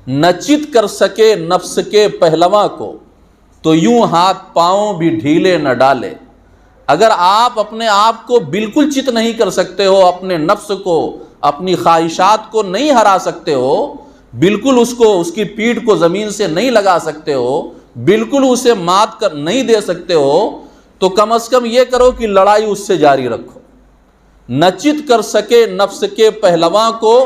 نہ چت کر سکے نفس کے پہلواں کو تو یوں ہاتھ پاؤں بھی ڈھیلے نہ ڈالے۔ اگر آپ اپنے آپ کو بالکل چت نہیں کر سکتے ہو، اپنے نفس کو، اپنی خواہشات کو نہیں ہرا سکتے ہو، بالکل اس کی پیٹھ کو زمین سے نہیں لگا سکتے ہو، بالکل اسے مات کر نہیں دے سکتے ہو، تو کم از کم یہ کرو کہ لڑائی اس سے جاری رکھو۔ نہ چت کر سکے نفس کے پہلواں کو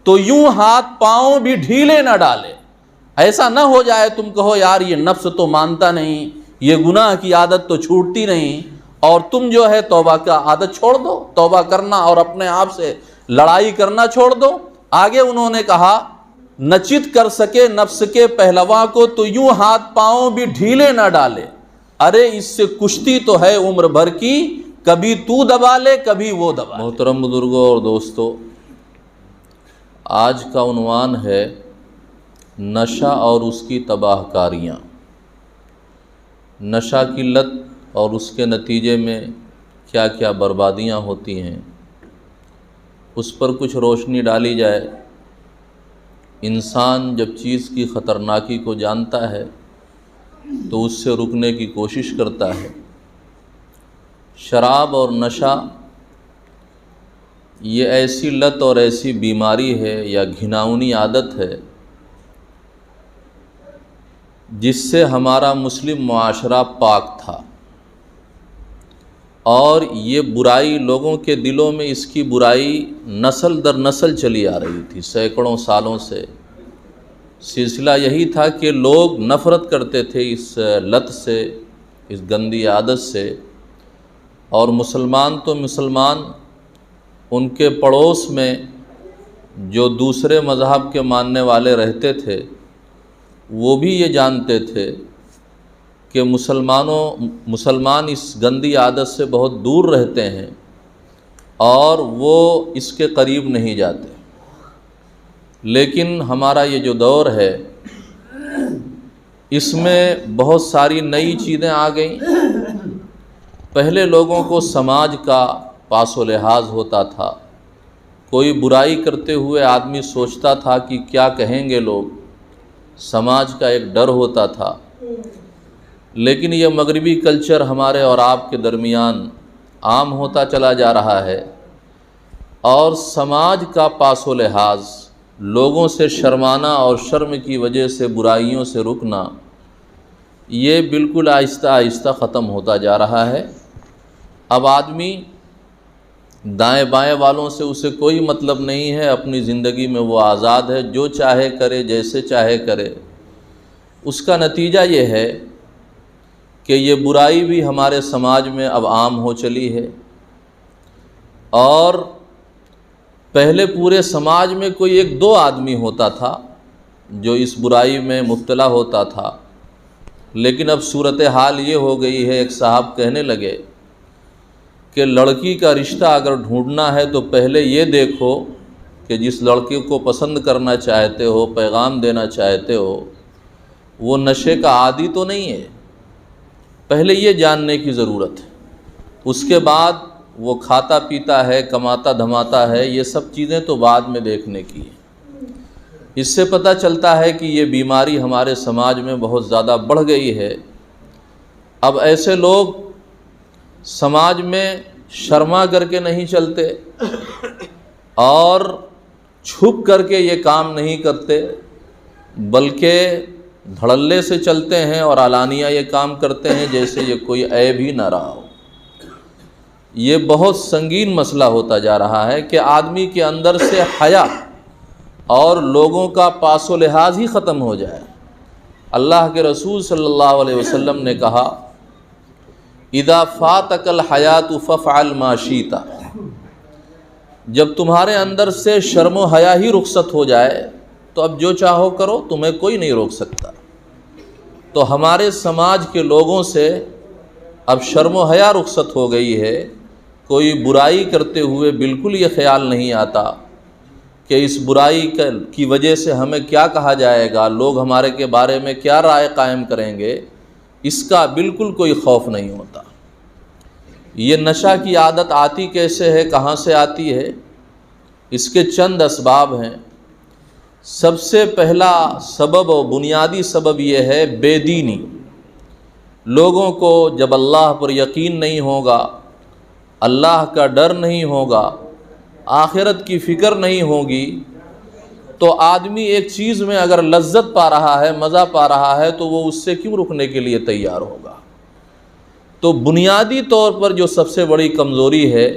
تو یوں ہاتھ پاؤں بھی ڈھیلے نہ ڈالے۔ ایسا نہ ہو جائے تم کہو یار یہ نفس تو مانتا نہیں، یہ گناہ کی عادت تو چھوٹتی نہیں، اور تم جو ہے توبہ کا عادت چھوڑ دو، توبہ کرنا اور اپنے آپ سے لڑائی کرنا چھوڑ دو۔ آگے انہوں نے کہا نہ چت کر سکے نفس کے پہلواں کو تو یوں ہاتھ پاؤں بھی ڈھیلے نہ ڈالے۔ ارے اس سے کشتی تو ہے عمر بھر کی، کبھی تو دبا لے کبھی وہ دبا لے۔ محترم بزرگوں اور دوستو، آج کا عنوان ہے نشہ اور اس کی تباہ کاریاں۔ نشہ کی لت اور اس کے نتیجے میں کیا کیا بربادیاں ہوتی ہیں، اس پر کچھ روشنی ڈالی جائے۔ انسان جب چیز کی خطرناکی کو جانتا ہے تو اس سے رکنے کی کوشش کرتا ہے۔ شراب اور نشہ یہ ایسی لت اور ایسی بیماری ہے یا گھناؤنی عادت ہے جس سے ہمارا مسلم معاشرہ پاک تھا، اور یہ برائی لوگوں کے دلوں میں، اس کی برائی نسل در نسل چلی آ رہی تھی۔ سینکڑوں سالوں سے سلسلہ یہی تھا کہ لوگ نفرت کرتے تھے اس لت سے، اس گندی عادت سے، اور مسلمان تو مسلمان، ان کے پڑوس میں جو دوسرے مذہب کے ماننے والے رہتے تھے وہ بھی یہ جانتے تھے کہ مسلمان اس گندی عادت سے بہت دور رہتے ہیں اور وہ اس کے قریب نہیں جاتے۔ لیکن ہمارا یہ جو دور ہے اس میں بہت ساری نئی چیزیں آ گئیں۔ پہلے لوگوں کو سماج کا پاس و لحاظ ہوتا تھا، کوئی برائی کرتے ہوئے آدمی سوچتا تھا کہ کیا کہیں گے لوگ، سماج کا ایک ڈر ہوتا تھا۔ لیکن یہ مغربی کلچر ہمارے اور آپ کے درمیان عام ہوتا چلا جا رہا ہے، اور سماج کا پاس و لحاظ، لوگوں سے شرمانا اور شرم کی وجہ سے برائیوں سے رکنا، یہ بالکل آہستہ آہستہ ختم ہوتا جا رہا ہے۔ اب آدمی دائیں بائیں والوں سے اسے کوئی مطلب نہیں ہے، اپنی زندگی میں وہ آزاد ہے، جو چاہے کرے، جیسے چاہے کرے۔ اس کا نتیجہ یہ ہے کہ یہ برائی بھی ہمارے سماج میں اب عام ہو چلی ہے، اور پہلے پورے سماج میں کوئی ایک دو آدمی ہوتا تھا جو اس برائی میں مبتلا ہوتا تھا، لیکن اب صورتحال یہ ہو گئی ہے، ایک صاحب کہنے لگے کہ لڑکی کا رشتہ اگر ڈھونڈنا ہے تو پہلے یہ دیکھو کہ جس لڑکی کو پسند کرنا چاہتے ہو، پیغام دینا چاہتے ہو، وہ نشے کا عادی تو نہیں ہے۔ پہلے یہ جاننے کی ضرورت ہے، اس کے بعد وہ کھاتا پیتا ہے، کماتا دھماتا ہے، یہ سب چیزیں تو بعد میں دیکھنے کی ہیں۔ اس سے پتہ چلتا ہے کہ یہ بیماری ہمارے سماج میں بہت زیادہ بڑھ گئی ہے۔ اب ایسے لوگ سماج میں شرما کر کے نہیں چلتے اور چھپ کر کے یہ کام نہیں کرتے، بلکہ دھڑلے سے چلتے ہیں اور علانیہ یہ کام کرتے ہیں جیسے یہ کوئی عیب ہی نہ رہا ہو۔ یہ بہت سنگین مسئلہ ہوتا جا رہا ہے کہ آدمی کے اندر سے حیا اور لوگوں کا پاس و لحاظ ہی ختم ہو جائے۔ اللہ کے رسول صلی اللہ علیہ وسلم نے کہا اذا فاتک الحیاۃ فافعل ما شئت، جب تمہارے اندر سے شرم و حیا ہی رخصت ہو جائے تو اب جو چاہو کرو، تمہیں کوئی نہیں روک سکتا۔ تو ہمارے سماج کے لوگوں سے اب شرم و حیا رخصت ہو گئی ہے، کوئی برائی کرتے ہوئے بالکل یہ خیال نہیں آتا کہ اس برائی کی وجہ سے ہمیں کیا کہا جائے گا، لوگ ہمارے کے بارے میں کیا رائے قائم کریں گے، اس کا بالکل کوئی خوف نہیں ہوتا۔ یہ نشہ کی عادت آتی کیسے ہے، کہاں سے آتی ہے؟ اس کے چند اسباب ہیں۔ سب سے پہلا سبب اور بنیادی سبب یہ ہے بے دینی۔ لوگوں کو جب اللہ پر یقین نہیں ہوگا، اللہ کا ڈر نہیں ہوگا، آخرت کی فکر نہیں ہوگی، تو آدمی ایک چیز میں اگر لذت پا رہا ہے، مزہ پا رہا ہے، تو وہ اس سے کیوں رکنے کے لیے تیار ہوگا؟ تو بنیادی طور پر جو سب سے بڑی کمزوری ہے،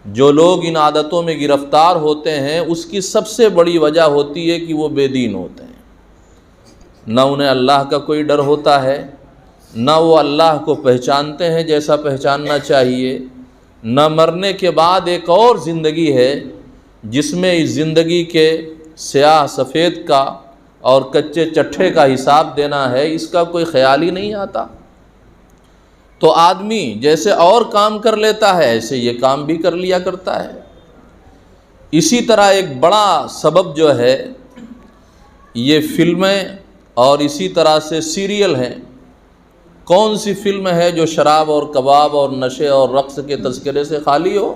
جو لوگ ان عادتوں میں گرفتار ہوتے ہیں، اس کی سب سے بڑی وجہ ہوتی ہے کہ وہ بے دین ہوتے ہیں۔ نہ انہیں اللہ کا کوئی ڈر ہوتا ہے، نہ وہ اللہ کو پہچانتے ہیں جیسا پہچاننا چاہیے، نہ مرنے کے بعد ایک اور زندگی ہے جس میں اس زندگی کے سیاہ سفید کا اور کچے چٹھے کا حساب دینا ہے، اس کا کوئی خیال ہی نہیں آتا۔ تو آدمی جیسے اور کام کر لیتا ہے، ایسے یہ کام بھی کر لیا کرتا ہے۔ اسی طرح ایک بڑا سبب جو ہے یہ فلمیں اور اسی طرح سے سیریل ہیں۔ کون سی فلم ہے جو شراب اور کباب اور نشے اور رقص کے تذکرے سے خالی ہو؟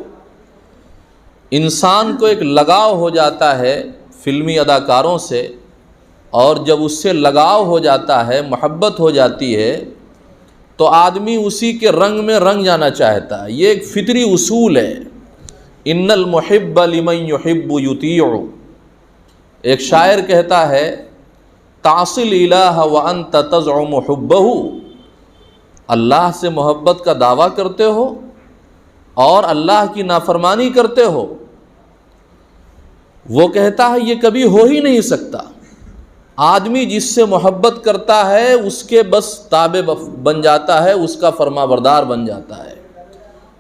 انسان کو ایک لگاؤ ہو جاتا ہے فلمی اداکاروں سے، اور جب اس سے لگاؤ ہو جاتا ہے، محبت ہو جاتی ہے، تو آدمی اسی کے رنگ میں رنگ جانا چاہتا ہے۔ یہ ایک فطری اصول ہے، ان المحب لمن یحب یطیع۔ ایک شاعر کہتا ہے، تعصی الالہ وانت تزعم حبہ، اللہ سے محبت کا دعویٰ کرتے ہو اور اللہ کی نافرمانی کرتے ہو۔ وہ کہتا ہے یہ کبھی ہو ہی نہیں سکتا۔ آدمی جس سے محبت کرتا ہے اس کے بس تابع بن جاتا ہے، اس کا فرما بردار بن جاتا ہے۔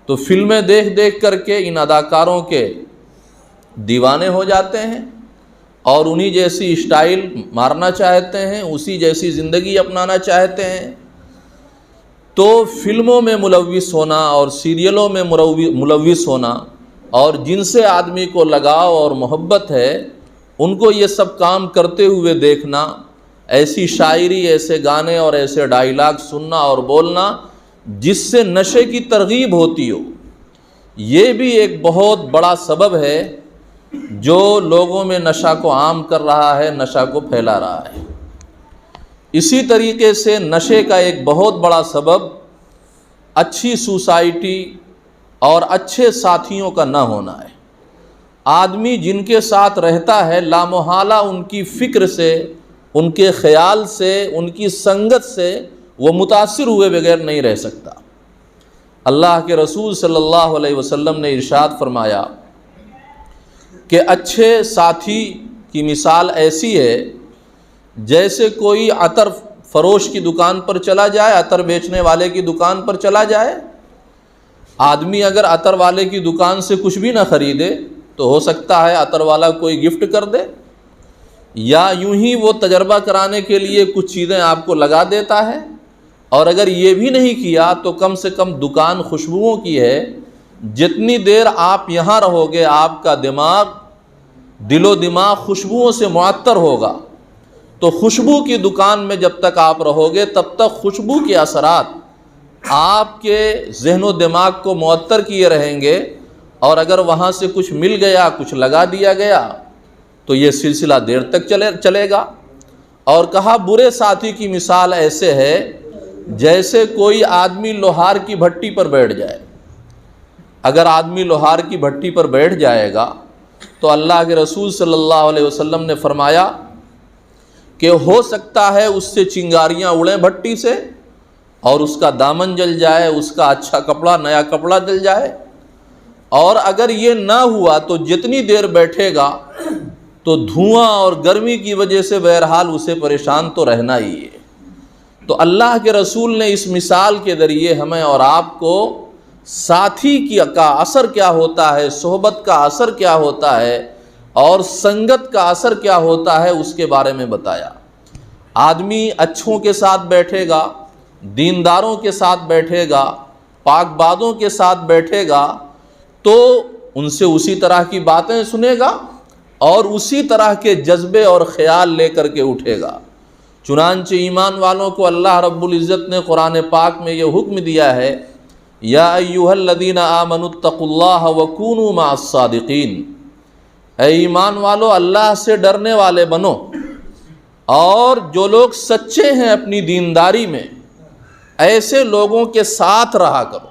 تو فلمیں دیکھ دیکھ کر کے ان اداکاروں کے دیوانے ہو جاتے ہیں اور انہی جیسی اسٹائل مارنا چاہتے ہیں، اسی جیسی زندگی اپنانا چاہتے ہیں۔ تو فلموں میں ملوث ہونا اور سیریلوں میں ملوث ہونا، اور جن سے آدمی کو لگاؤ اور محبت ہے، ان کو یہ سب کام کرتے ہوئے دیکھنا، ایسی شاعری، ایسے گانے اور ایسے ڈائیلاگ سننا اور بولنا جس سے نشے کی ترغیب ہوتی ہو، یہ بھی ایک بہت بڑا سبب ہے جو لوگوں میں نشہ کو عام کر رہا ہے، نشہ کو پھیلا رہا ہے۔ اسی طریقے سے نشے کا ایک بہت بڑا سبب اچھی سوسائٹی اور اچھے ساتھیوں کا نہ ہونا ہے۔ آدمی جن کے ساتھ رہتا ہے، لامحالہ ان کی فکر سے، ان کے خیال سے، ان کی سنگت سے وہ متاثر ہوئے بغیر نہیں رہ سکتا۔ اللہ کے رسول صلی اللہ علیہ وسلم نے ارشاد فرمایا کہ اچھے ساتھی کی مثال ایسی ہے جیسے کوئی عطر فروش کی دکان پر چلا جائے، عطر بیچنے والے کی دکان پر چلا جائے۔ آدمی اگر عطر والے کی دکان سے کچھ بھی نہ خریدے تو ہو سکتا ہے عطر والا کوئی گفٹ کر دے، یا یوں ہی وہ تجربہ کرانے کے لیے کچھ چیزیں آپ کو لگا دیتا ہے، اور اگر یہ بھی نہیں کیا تو کم سے کم دکان خوشبوؤں کی ہے۔ جتنی دیر آپ یہاں رہو گے آپ کا دل و دماغ خوشبوؤں سے معطر ہوگا، تو خوشبو کی دکان میں جب تک آپ رہو گے تب تک خوشبو کے اثرات آپ کے ذہن و دماغ کو معطر کیے رہیں گے، اور اگر وہاں سے کچھ مل گیا، کچھ لگا دیا گیا تو یہ سلسلہ دیر تک چلے گا۔ اور کہا برے ساتھی کی مثال ایسے ہے جیسے کوئی آدمی لوہار کی بھٹی پر بیٹھ جائے۔ اگر آدمی لوہار کی بھٹی پر بیٹھ جائے گا تو اللہ کے رسول صلی اللہ علیہ وسلم نے فرمایا کہ ہو سکتا ہے اس سے چنگاریاں اڑیں بھٹی سے، اور اس کا دامن جل جائے، اس کا اچھا کپڑا، نیا کپڑا جل جائے، اور اگر یہ نہ ہوا تو جتنی دیر بیٹھے گا تو دھواں اور گرمی کی وجہ سے بہرحال اسے پریشان تو رہنا ہی ہے۔ تو اللہ کے رسول نے اس مثال کے ذریعے ہمیں اور آپ کو ساتھی کا اثر کیا ہوتا ہے، صحبت کا اثر کیا ہوتا ہے، اور سنگت کا اثر کیا ہوتا ہے اس کے بارے میں بتایا۔ آدمی اچھوں کے ساتھ بیٹھے گا، دینداروں کے ساتھ بیٹھے گا، پاک بازوں کے ساتھ بیٹھے گا تو ان سے اسی طرح کی باتیں سنے گا اور اسی طرح کے جذبے اور خیال لے کر کے اٹھے گا۔ چنانچہ ایمان والوں کو اللہ رب العزت نے قرآن پاک میں یہ حکم دیا ہے، یا ایھا الذین آمنوا اتقوا اللہ وکونوا مع الصادقین، اے ایمان والو اللہ سے ڈرنے والے بنو، اور جو لوگ سچے ہیں اپنی دینداری میں ایسے لوگوں کے ساتھ رہا کرو۔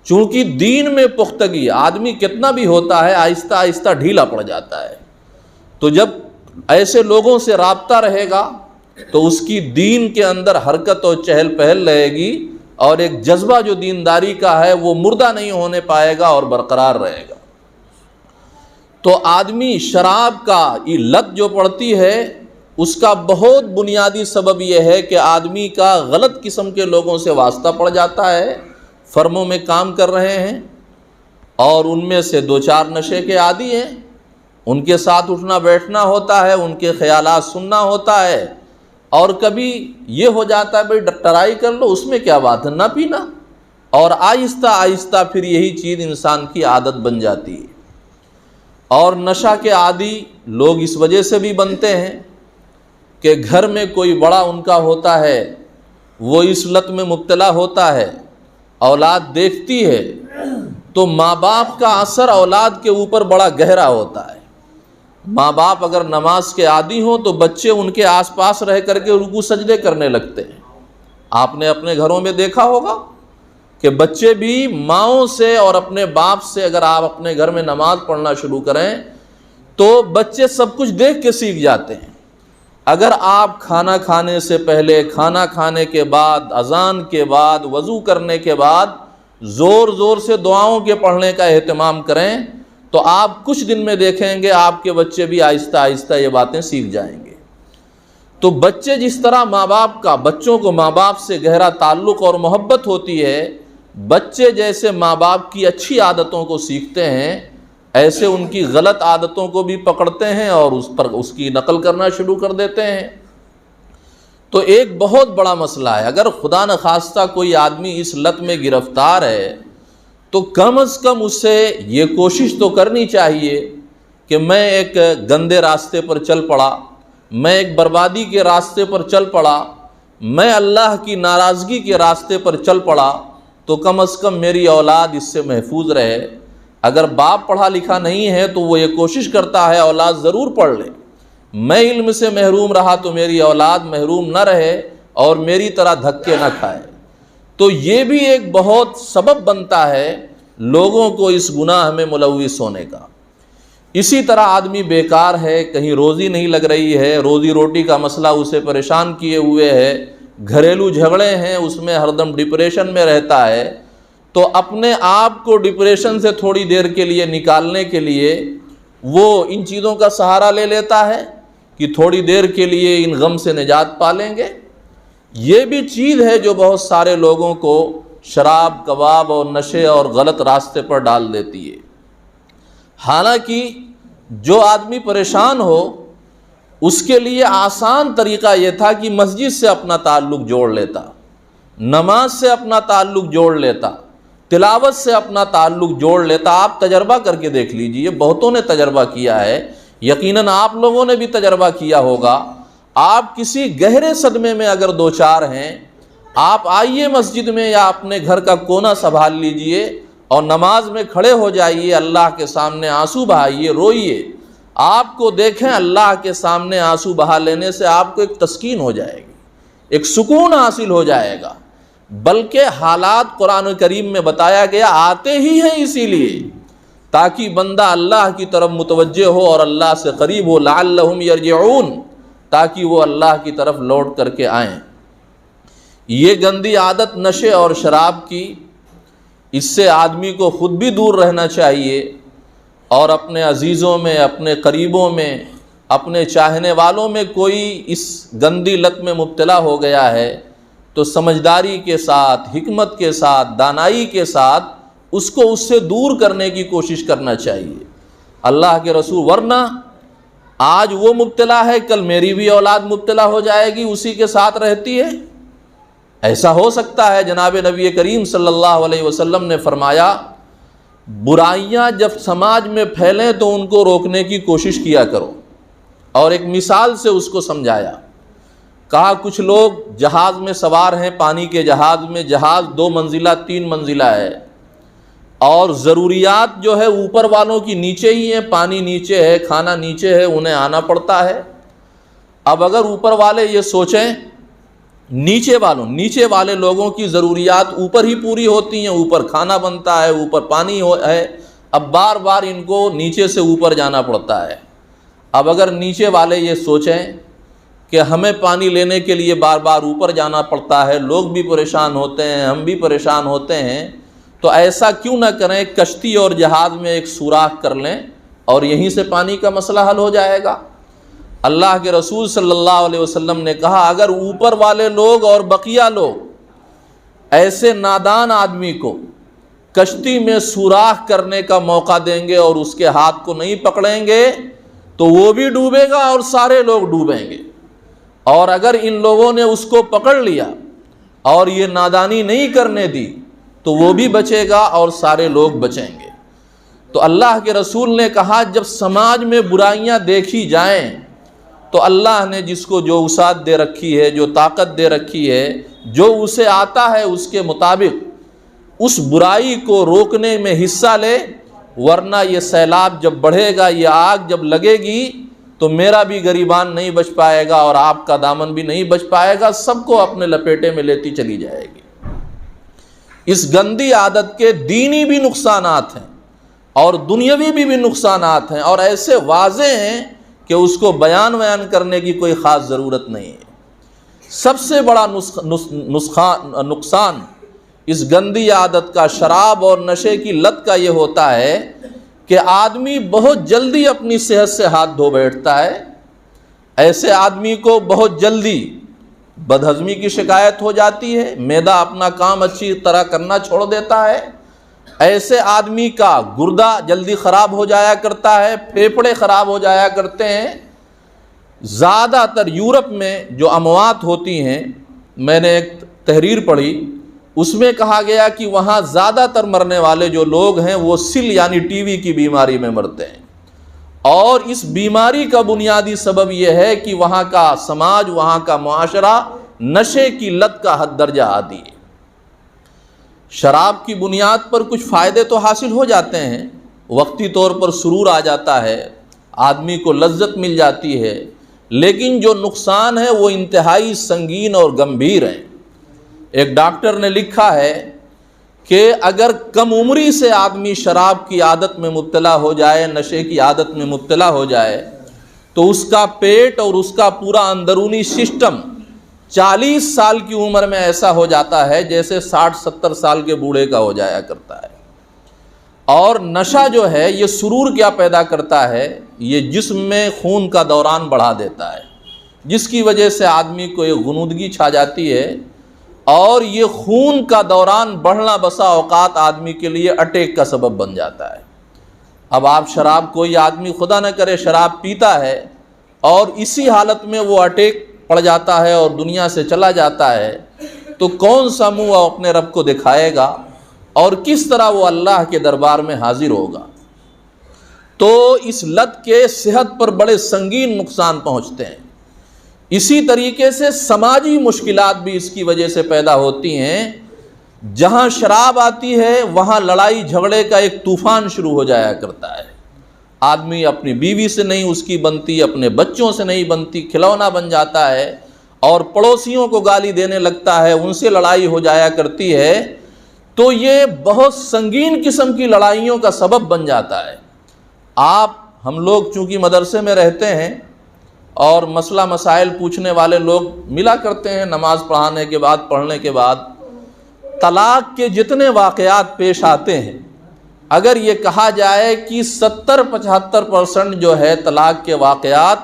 چونکہ دین میں پختگی، آدمی کتنا بھی ہوتا ہے آہستہ آہستہ ڈھیلا پڑ جاتا ہے، تو جب ایسے لوگوں سے رابطہ رہے گا تو اس کی دین کے اندر حرکت اور چہل پہل رہے گی، اور ایک جذبہ جو دینداری کا ہے وہ مردہ نہیں ہونے پائے گا اور برقرار رہے گا۔ تو آدمی شراب کا یہ لت جو پڑتی ہے اس کا بہت بنیادی سبب یہ ہے کہ آدمی کا غلط قسم کے لوگوں سے واسطہ پڑ جاتا ہے، فرموں میں کام کر رہے ہیں اور ان میں سے دو چار نشے کے عادی ہیں، ان کے ساتھ اٹھنا بیٹھنا ہوتا ہے، ان کے خیالات سننا ہوتا ہے، اور کبھی یہ ہو جاتا ہے بھئی ٹرائی کر لو، اس میں کیا بات ہے، نہ پینا، اور آہستہ آہستہ پھر یہی چیز انسان کی عادت بن جاتی ہے۔ اور نشہ کے عادی لوگ اس وجہ سے بھی بنتے ہیں کہ گھر میں کوئی بڑا ان کا ہوتا ہے، وہ اس لت میں مبتلا ہوتا ہے، اولاد دیکھتی ہے تو ماں باپ کا اثر اولاد کے اوپر بڑا گہرا ہوتا ہے۔ ماں باپ اگر نماز کے عادی ہوں تو بچے ان کے آس پاس رہ کر کے رکوع سجدے کرنے لگتے ہیں۔ آپ نے اپنے گھروں میں دیکھا ہوگا کہ بچے بھی ماؤں سے اور اپنے باپ سے، اگر آپ اپنے گھر میں نماز پڑھنا شروع کریں تو بچے سب کچھ دیکھ کے سیکھ جاتے ہیں۔ اگر آپ کھانا کھانے سے پہلے، کھانا کھانے کے بعد، اذان کے بعد، وضو کرنے کے بعد زور زور سے دعاؤں کے پڑھنے کا اہتمام کریں تو آپ کچھ دن میں دیکھیں گے آپ کے بچے بھی آہستہ آہستہ یہ باتیں سیکھ جائیں گے۔ تو بچے جس طرح ماں باپ کا، بچوں کو ماں باپ سے گہرا تعلق اور محبت ہوتی ہے، بچے جیسے ماں باپ کی اچھی عادتوں کو سیکھتے ہیں ایسے ان کی غلط عادتوں کو بھی پکڑتے ہیں اور اس پر اس کی نقل کرنا شروع کر دیتے ہیں۔ تو ایک بہت بڑا مسئلہ ہے، اگر خدا نخواستہ کوئی آدمی اس لت میں گرفتار ہے تو کم از کم اس سے یہ کوشش تو کرنی چاہیے کہ میں ایک گندے راستے پر چل پڑا، میں ایک بربادی کے راستے پر چل پڑا، میں اللہ کی ناراضگی کے راستے پر چل پڑا، تو کم از کم میری اولاد اس سے محفوظ رہے۔ اگر باپ پڑھا لکھا نہیں ہے تو وہ یہ کوشش کرتا ہے اولاد ضرور پڑھ لے، میں علم سے محروم رہا تو میری اولاد محروم نہ رہے اور میری طرح دھکے نہ کھائے۔ تو یہ بھی ایک بہت سبب بنتا ہے لوگوں کو اس گناہ میں ملوث ہونے کا۔ اسی طرح آدمی بیکار ہے، کہیں روزی نہیں لگ رہی ہے، روزی روٹی کا مسئلہ اسے پریشان کیے ہوئے ہے، گھریلو جھگڑے ہیں، اس میں ہر دم ڈپریشن میں رہتا ہے، تو اپنے آپ کو ڈپریشن سے تھوڑی دیر کے لیے نکالنے کے لیے وہ ان چیزوں کا سہارا لے لیتا ہے کہ تھوڑی دیر کے لیے ان غم سے نجات پا لیں گے۔ یہ بھی چیز ہے جو بہت سارے لوگوں کو شراب، کباب اور نشے اور غلط راستے پر ڈال دیتی ہے۔ حالانکہ جو آدمی پریشان ہو اس کے لیے آسان طریقہ یہ تھا کہ مسجد سے اپنا تعلق جوڑ لیتا، نماز سے اپنا تعلق جوڑ لیتا، تلاوت سے اپنا تعلق جوڑ لیتا۔ آپ تجربہ کر کے دیکھ لیجئے، بہتوں نے تجربہ کیا ہے، یقیناً آپ لوگوں نے بھی تجربہ کیا ہوگا۔ آپ کسی گہرے صدمے میں اگر دو چار ہیں، آپ آئیے مسجد میں یا اپنے گھر کا کونا سنبھال لیجئے اور نماز میں کھڑے ہو جائیے، اللہ کے سامنے آنسو بہائیے، روئیے۔ آپ کو دیکھیں اللہ کے سامنے آنسو بہا لینے سے آپ کو ایک تسکین ہو جائے گی، ایک سکون حاصل ہو جائے گا۔ بلکہ حالات قرآن کریم میں بتایا گیا آتے ہی ہیں اسی لیے تاکہ بندہ اللہ کی طرف متوجہ ہو اور اللہ سے قریب ہو، لعلہم یرجعون، تاکہ وہ اللہ کی طرف لوٹ کر کے آئیں۔ یہ گندی عادت نشے اور شراب کی، اس سے آدمی کو خود بھی دور رہنا چاہیے اور اپنے عزیزوں میں، اپنے قریبوں میں، اپنے چاہنے والوں میں کوئی اس گندی لت میں مبتلا ہو گیا ہے تو سمجھداری کے ساتھ، حکمت کے ساتھ، دانائی کے ساتھ اس کو اس سے دور کرنے کی کوشش کرنا چاہیے۔ اللہ کے رسول، ورنہ آج وہ مبتلا ہے کل میری بھی اولاد مبتلا ہو جائے گی، اسی کے ساتھ رہتی ہے۔ ایسا ہو سکتا ہے؟ جناب نبی کریم صلی اللہ علیہ وسلم نے فرمایا برائیاں جب سماج میں پھیلیں تو ان کو روکنے کی کوشش کیا کرو، اور ایک مثال سے اس کو سمجھایا۔ کہا کچھ لوگ جہاز میں سوار ہیں، پانی کے جہاز میں، جہاز 2 منزلہ 3 منزلہ ہے، اور ضروریات جو ہے اوپر والوں کی نیچے ہی ہیں، پانی نیچے ہے، کھانا نیچے ہے، انہیں آنا پڑتا ہے۔ اب اگر اوپر والے یہ سوچیں نیچے والے لوگوں کی ضروریات اوپر ہی پوری ہوتی ہیں، اوپر کھانا بنتا ہے، اوپر پانی ہے، اب بار بار ان کو نیچے سے اوپر جانا پڑتا ہے۔ اب اگر نیچے والے یہ سوچیں کہ ہمیں پانی لینے کے لیے بار بار اوپر جانا پڑتا ہے، لوگ بھی پریشان ہوتے ہیں، ہم بھی پریشان ہوتے ہیں، تو ایسا کیوں نہ کریں کشتی اور جہاز میں ایک سوراخ کر لیں اور یہیں سے پانی کا مسئلہ حل ہو جائے گا۔ اللہ کے رسول صلی اللہ علیہ وسلم نے کہا اگر اوپر والے لوگ اور بقیہ لوگ ایسے نادان آدمی کو کشتی میں سوراخ کرنے کا موقع دیں گے اور اس کے ہاتھ کو نہیں پکڑیں گے تو وہ بھی ڈوبے گا اور سارے لوگ ڈوبیں گے، اور اگر ان لوگوں نے اس کو پکڑ لیا اور یہ نادانی نہیں کرنے دی تو وہ بھی بچے گا اور سارے لوگ بچیں گے۔ تو اللہ کے رسول نے کہا جب سماج میں برائیاں دیکھی جائیں تو اللہ نے جس کو جو وسعت دے رکھی ہے، جو طاقت دے رکھی ہے، جو اسے آتا ہے اس کے مطابق اس برائی کو روکنے میں حصہ لے، ورنہ یہ سیلاب جب بڑھے گا، یہ آگ جب لگے گی تو میرا بھی گریبان نہیں بچ پائے گا اور آپ کا دامن بھی نہیں بچ پائے گا، سب کو اپنے لپیٹے میں لیتی چلی جائے گی۔ اس گندی عادت کے دینی بھی نقصانات ہیں اور دنیاوی بھی نقصانات ہیں، اور ایسے واضح ہیں کہ اس کو بیان کرنے کی کوئی خاص ضرورت نہیں ہے۔ سب سے بڑا نقصان اس گندی عادت کا، شراب اور نشے کی لت کا، یہ ہوتا ہے کہ آدمی بہت جلدی اپنی صحت سے ہاتھ دھو بیٹھتا ہے۔ ایسے آدمی کو بہت جلدی بدہضمی کی شکایت ہو جاتی ہے، معدہ اپنا کام اچھی طرح کرنا چھوڑ دیتا ہے، ایسے آدمی کا گردہ جلدی خراب ہو جایا کرتا ہے، پھیپھڑے خراب ہو جایا کرتے ہیں۔ زیادہ تر یورپ میں جو اموات ہوتی ہیں، میں نے ایک تحریر پڑھی، اس میں کہا گیا کہ وہاں زیادہ تر مرنے والے جو لوگ ہیں وہ سل یعنی ٹی وی کی بیماری میں مرتے ہیں، اور اس بیماری کا بنیادی سبب یہ ہے کہ وہاں کا سماج، وہاں کا معاشرہ نشے کی لت کا حد درجہ عادی ہے۔ شراب کی بنیاد پر کچھ فائدے تو حاصل ہو جاتے ہیں، وقتی طور پر سرور آ جاتا ہے، آدمی کو لذت مل جاتی ہے، لیکن جو نقصان ہے وہ انتہائی سنگین اور گمبھیر ہیں۔ ایک ڈاکٹر نے لکھا ہے کہ اگر کم عمری سے آدمی شراب کی عادت میں مبتلا ہو جائے، نشے کی عادت میں مبتلا ہو جائے، تو اس کا پیٹ اور اس کا پورا اندرونی سسٹم 40 سال کی عمر میں ایسا ہو جاتا ہے جیسے 60-70 سال کے بوڑھے کا ہو جایا کرتا ہے۔ اور نشہ جو ہے یہ سرور کیا پیدا کرتا ہے، یہ جسم میں خون کا دوران بڑھا دیتا ہے، جس کی وجہ سے آدمی کو ایک غنودگی چھا جاتی ہے، اور یہ خون کا دوران بڑھنا بسا اوقات آدمی کے لیے اٹیک کا سبب بن جاتا ہے۔ اب آپ شراب، کوئی آدمی خدا نہ کرے شراب پیتا ہے اور اسی حالت میں وہ اٹیک پڑ جاتا ہے اور دنیا سے چلا جاتا ہے، تو کون سا منہ وہ اپنے رب کو دکھائے گا اور کس طرح وہ اللہ کے دربار میں حاضر ہوگا؟ تو اس لت کے صحت پر بڑے سنگین نقصان پہنچتے ہیں۔ اسی طریقے سے سماجی مشکلات بھی اس کی وجہ سے پیدا ہوتی ہیں۔ جہاں شراب آتی ہے وہاں لڑائی جھگڑے کا ایک طوفان شروع ہو جایا کرتا ہے۔ آدمی اپنی بیوی سے نہیں اس کی بنتی، اپنے بچوں سے نہیں بنتی، کھلونا بن جاتا ہے، اور پڑوسیوں کو گالی دینے لگتا ہے، ان سے لڑائی ہو جایا کرتی ہے، تو یہ بہت سنگین قسم کی لڑائیوں کا سبب بن جاتا ہے۔ ہم لوگ چونکہ مدرسے میں رہتے ہیں اور مسئلہ مسائل پوچھنے والے لوگ ملا کرتے ہیں، نماز پڑھانے کے بعد، پڑھنے کے بعد طلاق کے جتنے واقعات پیش آتے ہیں، اگر یہ کہا جائے کہ 70-75% جو ہے طلاق کے واقعات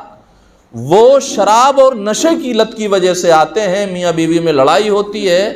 وہ شراب اور نشے کی لت کی وجہ سے آتے ہیں۔ میاں بیوی میں لڑائی ہوتی ہے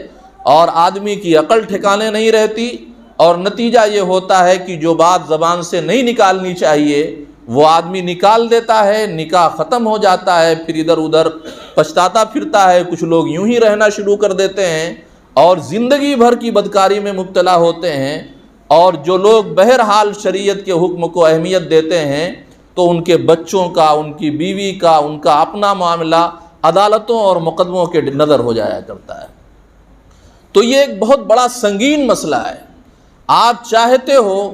اور آدمی کی عقل ٹھکانے نہیں رہتی، اور نتیجہ یہ ہوتا ہے کہ جو بات زبان سے نہیں نکالنی چاہیے وہ آدمی نکال دیتا ہے، نکاح ختم ہو جاتا ہے، پھر ادھر ادھر پچھتاتا پھرتا ہے۔ کچھ لوگ یوں ہی رہنا شروع کر دیتے ہیں اور زندگی بھر کی بدکاری میں مبتلا ہوتے ہیں، اور جو لوگ بہرحال شریعت کے حکم کو اہمیت دیتے ہیں تو ان کے بچوں کا، ان کی بیوی کا، ان کا اپنا معاملہ عدالتوں اور مقدموں کے نظر ہو جایا کرتا ہے۔ تو یہ ایک بہت بڑا سنگین مسئلہ ہے۔ آپ چاہتے ہو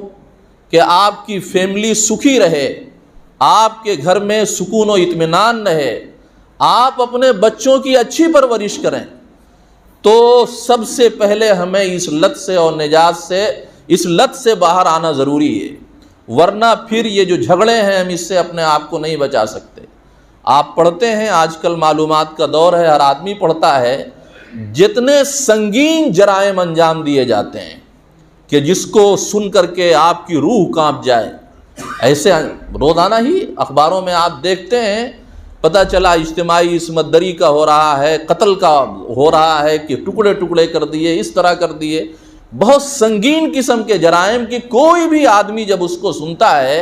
کہ آپ کی فیملی سکھی رہے، آپ کے گھر میں سکون و اطمینان رہے، آپ اپنے بچوں کی اچھی پرورش کریں، تو سب سے پہلے ہمیں اس لت سے اور نجات سے، اس لت سے باہر آنا ضروری ہے، ورنہ پھر یہ جو جھگڑے ہیں ہم اس سے اپنے آپ کو نہیں بچا سکتے۔ آپ پڑھتے ہیں، آج کل معلومات کا دور ہے، ہر آدمی پڑھتا ہے، جتنے سنگین جرائم انجام دیے جاتے ہیں کہ جس کو سن کر کے آپ کی روح کانپ جائے، ایسے روزانہ ہی اخباروں میں آپ دیکھتے ہیں، پتہ چلا اجتماعی عصمت دری کا ہو رہا ہے، قتل کا ہو رہا ہے، کہ ٹکڑے ٹکڑے کر دیے، اس طرح کر دیے، بہت سنگین قسم کے جرائم کی کوئی بھی آدمی جب اس کو سنتا ہے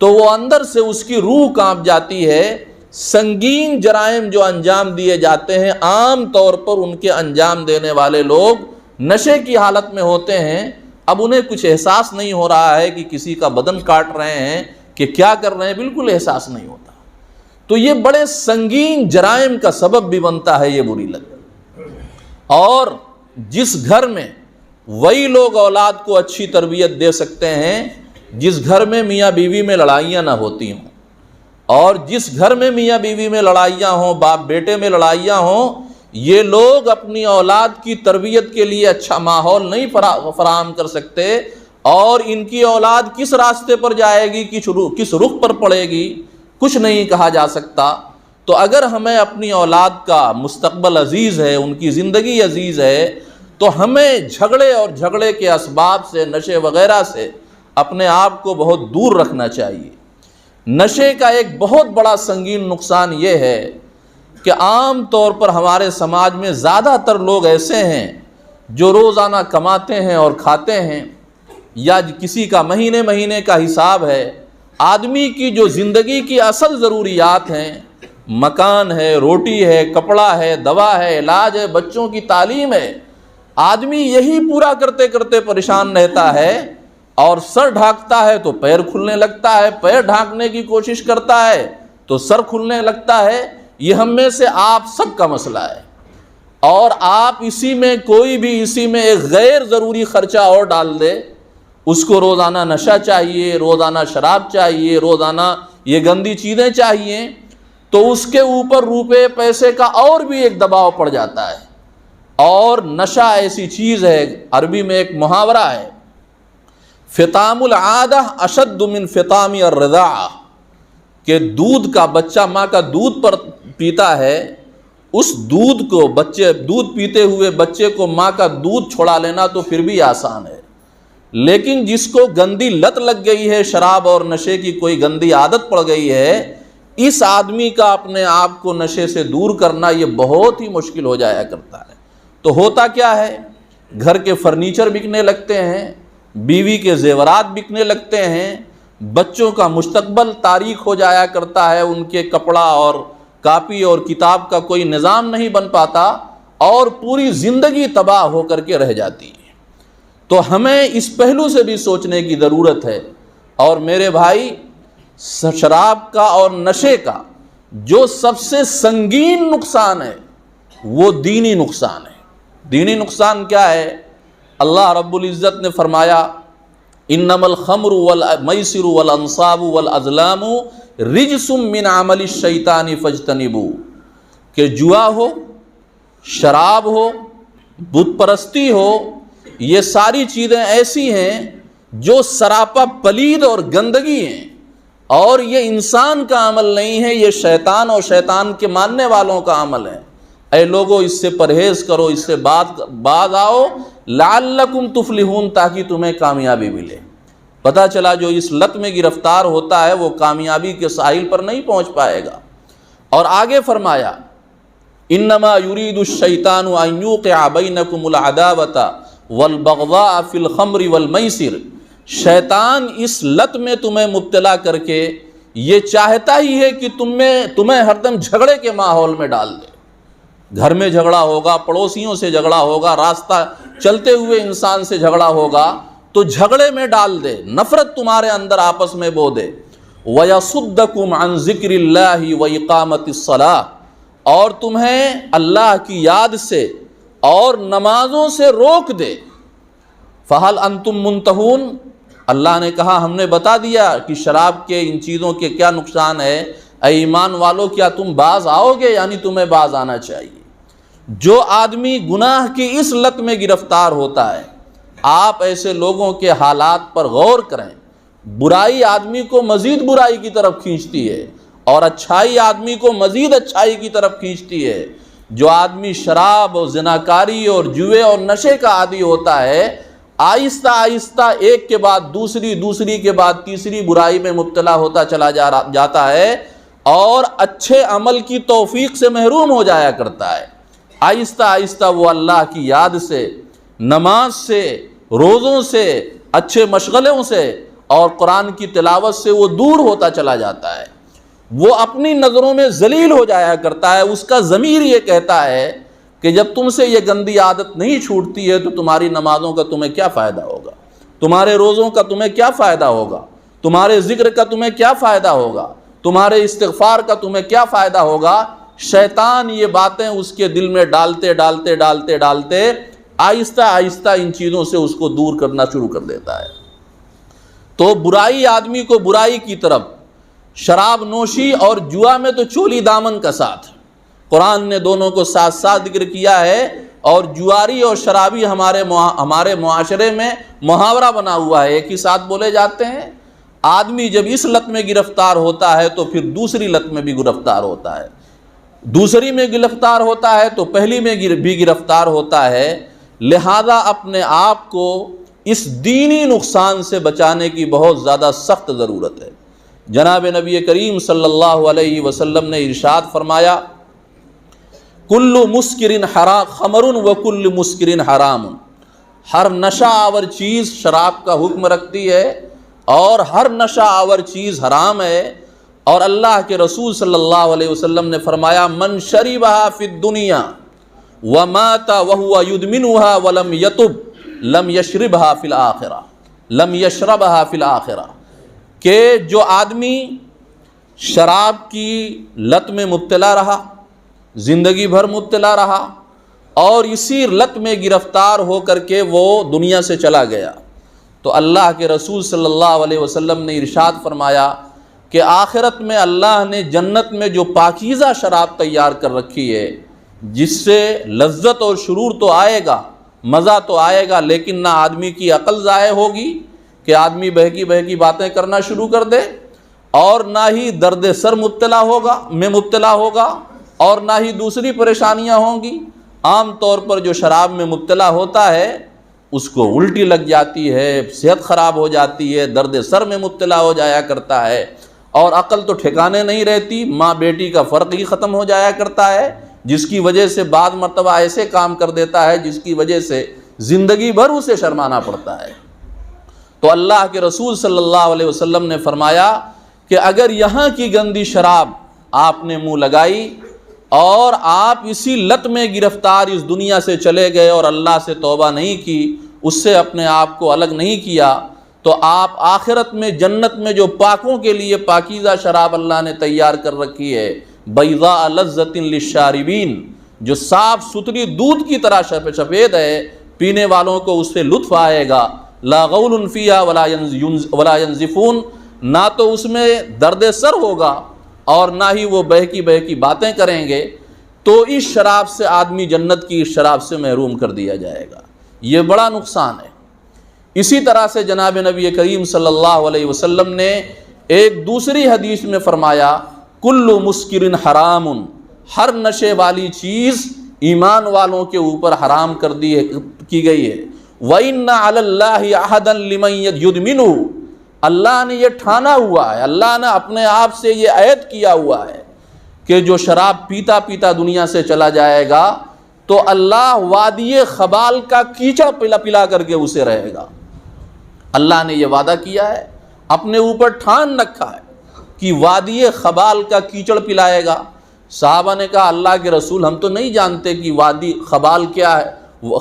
تو وہ اندر سے اس کی روح کانپ جاتی ہے۔ سنگین جرائم جو انجام دیے جاتے ہیں، عام طور پر ان کے انجام دینے والے لوگ نشے کی حالت میں ہوتے ہیں، اب انہیں کچھ احساس نہیں ہو رہا ہے کہ کسی کا بدن کاٹ رہے ہیں، کہ کیا کر رہے ہیں، بالکل احساس نہیں ہوتا۔ تو یہ بڑے سنگین جرائم کا سبب بھی بنتا ہے یہ بری لت۔ اور جس گھر میں وہی لوگ اولاد کو اچھی تربیت دے سکتے ہیں جس گھر میں میاں بیوی میں لڑائیاں نہ ہوتی ہوں، اور جس گھر میں میاں بیوی میں لڑائیاں ہوں، باپ بیٹے میں لڑائیاں ہوں، یہ لوگ اپنی اولاد کی تربیت کے لیے اچھا ماحول نہیں فراہم کر سکتے، اور ان کی اولاد کس راستے پر جائے گی، کس رخ پر پڑے گی، کچھ نہیں کہا جا سکتا۔ تو اگر ہمیں اپنی اولاد کا مستقبل عزیز ہے، ان کی زندگی عزیز ہے، تو ہمیں جھگڑے اور جھگڑے کے اسباب سے، نشے وغیرہ سے اپنے آپ کو بہت دور رکھنا چاہیے۔ نشے کا ایک بہت بڑا سنگین نقصان یہ ہے کہ عام طور پر ہمارے سماج میں زیادہ تر لوگ ایسے ہیں جو روزانہ کماتے ہیں اور کھاتے ہیں، یا کسی کا مہینے کا حساب ہے۔ آدمی کی جو زندگی کی اصل ضروریات ہیں، مکان ہے، روٹی ہے، کپڑا ہے، دوا ہے، علاج ہے، بچوں کی تعلیم ہے، آدمی یہی پورا کرتے کرتے پریشان رہتا ہے، اور سر ڈھانکتا ہے تو پیر کھلنے لگتا ہے، پیر ڈھانکنے کی کوشش کرتا ہے تو سر کھلنے لگتا ہے۔ یہ ہم میں سے آپ سب کا مسئلہ ہے، اور آپ اسی میں ایک غیر ضروری خرچہ اور ڈال دے، اس کو روزانہ نشہ چاہیے، روزانہ شراب چاہیے، روزانہ یہ گندی چیزیں چاہیے، تو اس کے اوپر روپے پیسے کا اور بھی ایک دباؤ پڑ جاتا ہے۔ اور نشہ ایسی چیز ہے، عربی میں ایک محاورہ ہے، فطام العادہ اشد من فطام الرضاعہ، کہ دودھ کا بچہ ماں کا دودھ پر پیتا ہے، اس دودھ پیتے ہوئے بچے کو ماں کا دودھ چھوڑا لینا تو پھر بھی آسان ہے، لیکن جس کو گندی لت لگ گئی ہے، شراب اور نشے کی کوئی گندی عادت پڑ گئی ہے، اس آدمی کا اپنے آپ کو نشے سے دور کرنا یہ بہت ہی مشکل ہو جایا کرتا ہے۔ تو ہوتا کیا ہے، گھر کے فرنیچر بکنے لگتے ہیں، بیوی کے زیورات بکنے لگتے ہیں، بچوں کا مستقبل تاریک ہو جایا کرتا ہے، ان کے کپڑا اور کاپی اور کتاب کا کوئی نظام نہیں بن پاتا، اور پوری زندگی تباہ ہو کر کے رہ جاتی ہے۔ تو ہمیں اس پہلو سے بھی سوچنے کی ضرورت ہے۔ اور میرے بھائی، شراب کا اور نشے کا جو سب سے سنگین نقصان ہے وہ دینی نقصان ہے۔ دینی نقصان کیا ہے؟ اللہ رب العزت نے فرمایا، انما الخمر والمیسر والانصاب والازلام رجس من عمل الشیطان فاجتنبوہ، کہ جوا ہو، شراب ہو، بت پرستی ہو، یہ ساری چیزیں ایسی ہیں جو سراپا پلید اور گندگی ہیں، اور یہ انسان کا عمل نہیں ہے، یہ شیطان اور شیطان کے ماننے والوں کا عمل ہے۔ اے لوگو، اس سے پرہیز کرو، اس سے باز آؤ، لعلکم تفلحون، تاکہ تمہیں کامیابی ملے۔ پتہ چلا جو اس لت میں گرفتار ہوتا ہے وہ کامیابی کے ساحل پر نہیں پہنچ پائے گا۔ اور آگے فرمایا، انما یرید الشیطان ان یوقع بینکم العداوۃ والبغضاء فی الخمر والمیسر، شیطان اس لت میں تمہیں مبتلا کر کے یہ چاہتا ہی ہے کہ تمہیں ہر دم جھگڑے کے ماحول میں ڈال دے۔ گھر میں جھگڑا ہوگا، پڑوسیوں سے جھگڑا ہوگا، راستہ چلتے ہوئے انسان سے جھگڑا ہوگا، تو جھگڑے میں ڈال دے، نفرت تمہارے اندر آپس میں بو دے۔ وَيَصُدَّكُمْ عَنْ ذِكْرِ اللَّهِ وَإِقَامَةِ الصَّلَاةِ، اور تمہیں اللہ کی یاد سے اور نمازوں سے روک دے۔ فہل انتم منتہون، اللہ نے کہا ہم نے بتا دیا کہ شراب کے ان چیزوں کے کیا نقصان ہے، اے ایمان والو کیا تم باز آؤ گے؟ یعنی تمہیں باز آنا چاہیے۔ جو آدمی گناہ کی اس لت میں گرفتار ہوتا ہے، آپ ایسے لوگوں کے حالات پر غور کریں۔ برائی آدمی کو مزید برائی کی طرف کھینچتی ہے اور اچھائی آدمی کو مزید اچھائی کی طرف کھینچتی ہے۔ جو آدمی شراب اور زناکاری اور جوئے اور نشے کا عادی ہوتا ہے، آہستہ آہستہ ایک کے بعد دوسری، دوسری کے بعد تیسری برائی میں مبتلا ہوتا چلا جاتا ہے اور اچھے عمل کی توفیق سے محروم ہو جایا کرتا ہے۔ آہستہ آہستہ وہ اللہ کی یاد سے، نماز سے، روزوں سے، اچھے مشغلوں سے اور قرآن کی تلاوت سے وہ دور ہوتا چلا جاتا ہے۔ وہ اپنی نظروں میں ذلیل ہو جایا کرتا ہے۔ اس کا ضمیر یہ کہتا ہے کہ جب تم سے یہ گندی عادت نہیں چھوٹتی ہے تو تمہاری نمازوں کا تمہیں کیا فائدہ ہوگا، تمہارے روزوں کا تمہیں کیا فائدہ ہوگا، تمہارے ذکر کا تمہیں کیا فائدہ ہوگا، تمہارے استغفار کا تمہیں کیا فائدہ ہوگا۔ شیطان یہ باتیں اس کے دل میں ڈالتے ڈالتے ڈالتے ڈالتے آہستہ آہستہ ان چیزوں سے اس کو دور کرنا شروع کر دیتا ہے۔ تو برائی آدمی کو برائی کی طرف، شراب نوشی اور جوا میں تو چولی دامن کا ساتھ، قرآن نے دونوں کو ساتھ ساتھ ذکر کیا ہے۔ اور جواری اور شرابی ہمارے معاشرے میں محاورہ بنا ہوا ہے، ایک ہی ساتھ بولے جاتے ہیں۔ آدمی جب اس لت میں گرفتار ہوتا ہے تو پھر دوسری لت میں بھی گرفتار ہوتا ہے، دوسری میں گرفتار ہوتا ہے تو پہلی میں بھی گرفتار ہوتا ہے۔ لہذا اپنے آپ کو اس دینی نقصان سے بچانے کی بہت زیادہ سخت ضرورت ہے۔ جناب نبی کریم صلی اللہ علیہ وسلم نے ارشاد فرمایا، کل مسکرن حرام خمر و کل مسکرن حرام، ہر نشہ آور چیز شراب کا حکم رکھتی ہے اور ہر نشہ آور چیز حرام ہے۔ اور اللہ کے رسول صلی اللہ علیہ وسلم نے فرمایا، من شربھا فی الدنیا ومات وہو یدمنھا ولم یتب لم یشربھا فی الآخرہ، لم یشربھا فی الآخرہ، کہ جو آدمی شراب کی لت میں مبتلا رہا، زندگی بھر مبتلا رہا اور اسی لت میں گرفتار ہو کر کے وہ دنیا سے چلا گیا، تو اللہ کے رسول صلی اللہ علیہ وسلم نے ارشاد فرمایا کہ آخرت میں اللہ نے جنت میں جو پاکیزہ شراب تیار کر رکھی ہے، جس سے لذت اور سرور تو آئے گا، مزہ تو آئے گا، لیکن نہ آدمی کی عقل ضائع ہوگی کہ آدمی بہکی بہکی باتیں کرنا شروع کر دے، اور نہ ہی درد سر مبتلا ہوگا اور نہ ہی دوسری پریشانیاں ہوں گی۔ عام طور پر جو شراب میں مبتلا ہوتا ہے اس کو الٹی لگ جاتی ہے، صحت خراب ہو جاتی ہے، درد سر میں مبتلا ہو جایا کرتا ہے اور عقل تو ٹھکانے نہیں رہتی، ماں بیٹی کا فرق ہی ختم ہو جایا کرتا ہے، جس کی وجہ سے بعض مرتبہ ایسے کام کر دیتا ہے جس کی وجہ سے زندگی بھر اسے شرمانا پڑتا ہے۔ تو اللہ کے رسول صلی اللہ علیہ وسلم نے فرمایا کہ اگر یہاں کی گندی شراب آپ نے منہ لگائی اور آپ اسی لت میں گرفتار اس دنیا سے چلے گئے اور اللہ سے توبہ نہیں کی، اس سے اپنے آپ کو الگ نہیں کیا، تو آپ آخرت میں جنت میں جو پاکوں کے لیے پاکیزہ شراب اللہ نے تیار کر رکھی ہے، بیضاء لذۃ للشاربین، جو صاف ستھری دودھ کی طرح سفید ہے، پینے والوں کو اس سے لطف آئے گا، لا غول فیہا ولا ینزفون، نہ تو اس میں درد سر ہوگا اور نہ ہی وہ بہکی بہکی باتیں کریں گے، تو اس شراب سے آدمی جنت کی اس شراب سے محروم کر دیا جائے گا۔ یہ بڑا نقصان ہے۔ اسی طرح سے جناب نبی کریم صلی اللہ علیہ وسلم نے ایک دوسری حدیث میں فرمایا، کل مسکرن حرام، ہر نشے والی چیز ایمان والوں کے اوپر حرام کی گئی ہے۔ وَإِنَّ عَلَى اللَّهِ عَهْدًا لِمَن يُدْمِنُهُ، اللہ نے یہ ٹھانا ہوا ہے، اللہ نے اپنے آپ سے یہ عہد کیا ہوا ہے کہ جو شراب پیتا پیتا دنیا سے چلا جائے گا تو اللہ وادی خبال کا کیچڑ پلا کر کے اسے رہے گا۔ اللہ نے یہ وعدہ کیا ہے، اپنے اوپر ٹھان رکھا ہے کہ وادی خبال کا کیچڑ پلائے گا۔ صحابہ نے کہا اللہ کے رسول ہم تو نہیں جانتے کہ وادی خبال کیا ہے،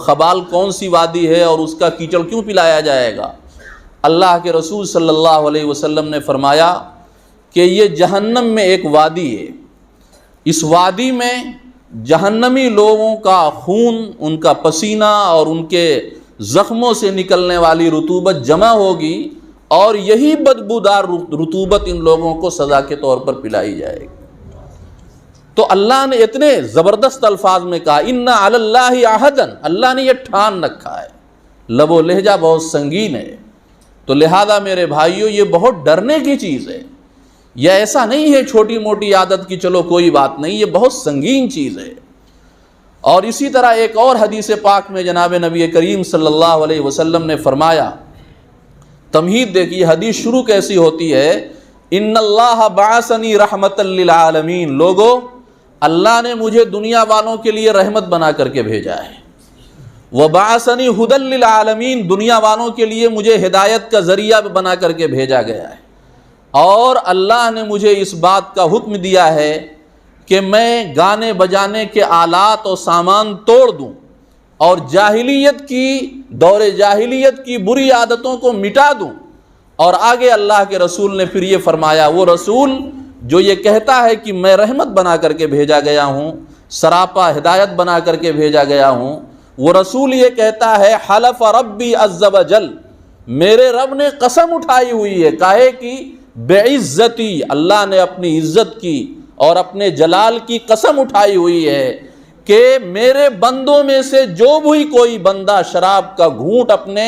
خبال کون سی وادی ہے اور اس کا کیچڑ کیوں پلایا جائے گا؟ اللہ کے رسول صلی اللہ علیہ وسلم نے فرمایا کہ یہ جہنم میں ایک وادی ہے، اس وادی میں جہنمی لوگوں کا خون، ان کا پسینہ اور ان کے زخموں سے نکلنے والی رطوبت جمع ہوگی اور یہی بدبودار رطوبت ان لوگوں کو سزا کے طور پر پلائی جائے گی۔ تو اللہ نے اتنے زبردست الفاظ میں کہا اِنَّ عَلَى اللَّهِ عَهْدًا، اللہ نے یہ ٹھان رکھا ہے۔ لب و لہجہ بہت سنگین ہے، تو لہذا میرے بھائیوں یہ بہت ڈرنے کی چیز ہے۔ یہ ایسا نہیں ہے چھوٹی موٹی عادت کی چلو کوئی بات نہیں، یہ بہت سنگین چیز ہے۔ اور اسی طرح ایک اور حدیث پاک میں جناب نبی کریم صلی اللہ علیہ وسلم نے فرمایا، تمہید دیکھیے حدیث شروع کیسی ہوتی ہے، ان اللہ بعثنی رحمۃ للعالمین، لوگو اللہ نے مجھے دنیا والوں کے لیے رحمت بنا کر کے بھیجا ہے، وبعثنی ھدی للعالمین، دنیا والوں کے لیے مجھے ہدایت کا ذریعہ بنا کر کے بھیجا گیا ہے، اور اللہ نے مجھے اس بات کا حکم دیا ہے کہ میں گانے بجانے کے آلات و سامان توڑ دوں اور جاہلیت کی دور جاہلیت کی بری عادتوں کو مٹا دوں۔ اور آگے اللہ کے رسول نے پھر یہ فرمایا، وہ رسول جو یہ کہتا ہے کہ میں رحمت بنا کر کے بھیجا گیا ہوں، سراپا ہدایت بنا کر کے بھیجا گیا ہوں، وہ رسول یہ کہتا ہے حلف ربی عز وجل، میرے رب نے قسم اٹھائی ہوئی ہے، کہے کہ بے عزتی، اللہ نے اپنی عزت کی اور اپنے جلال کی قسم اٹھائی ہوئی ہے کہ میرے بندوں میں سے جو بھی کوئی بندہ شراب کا گھونٹ اپنے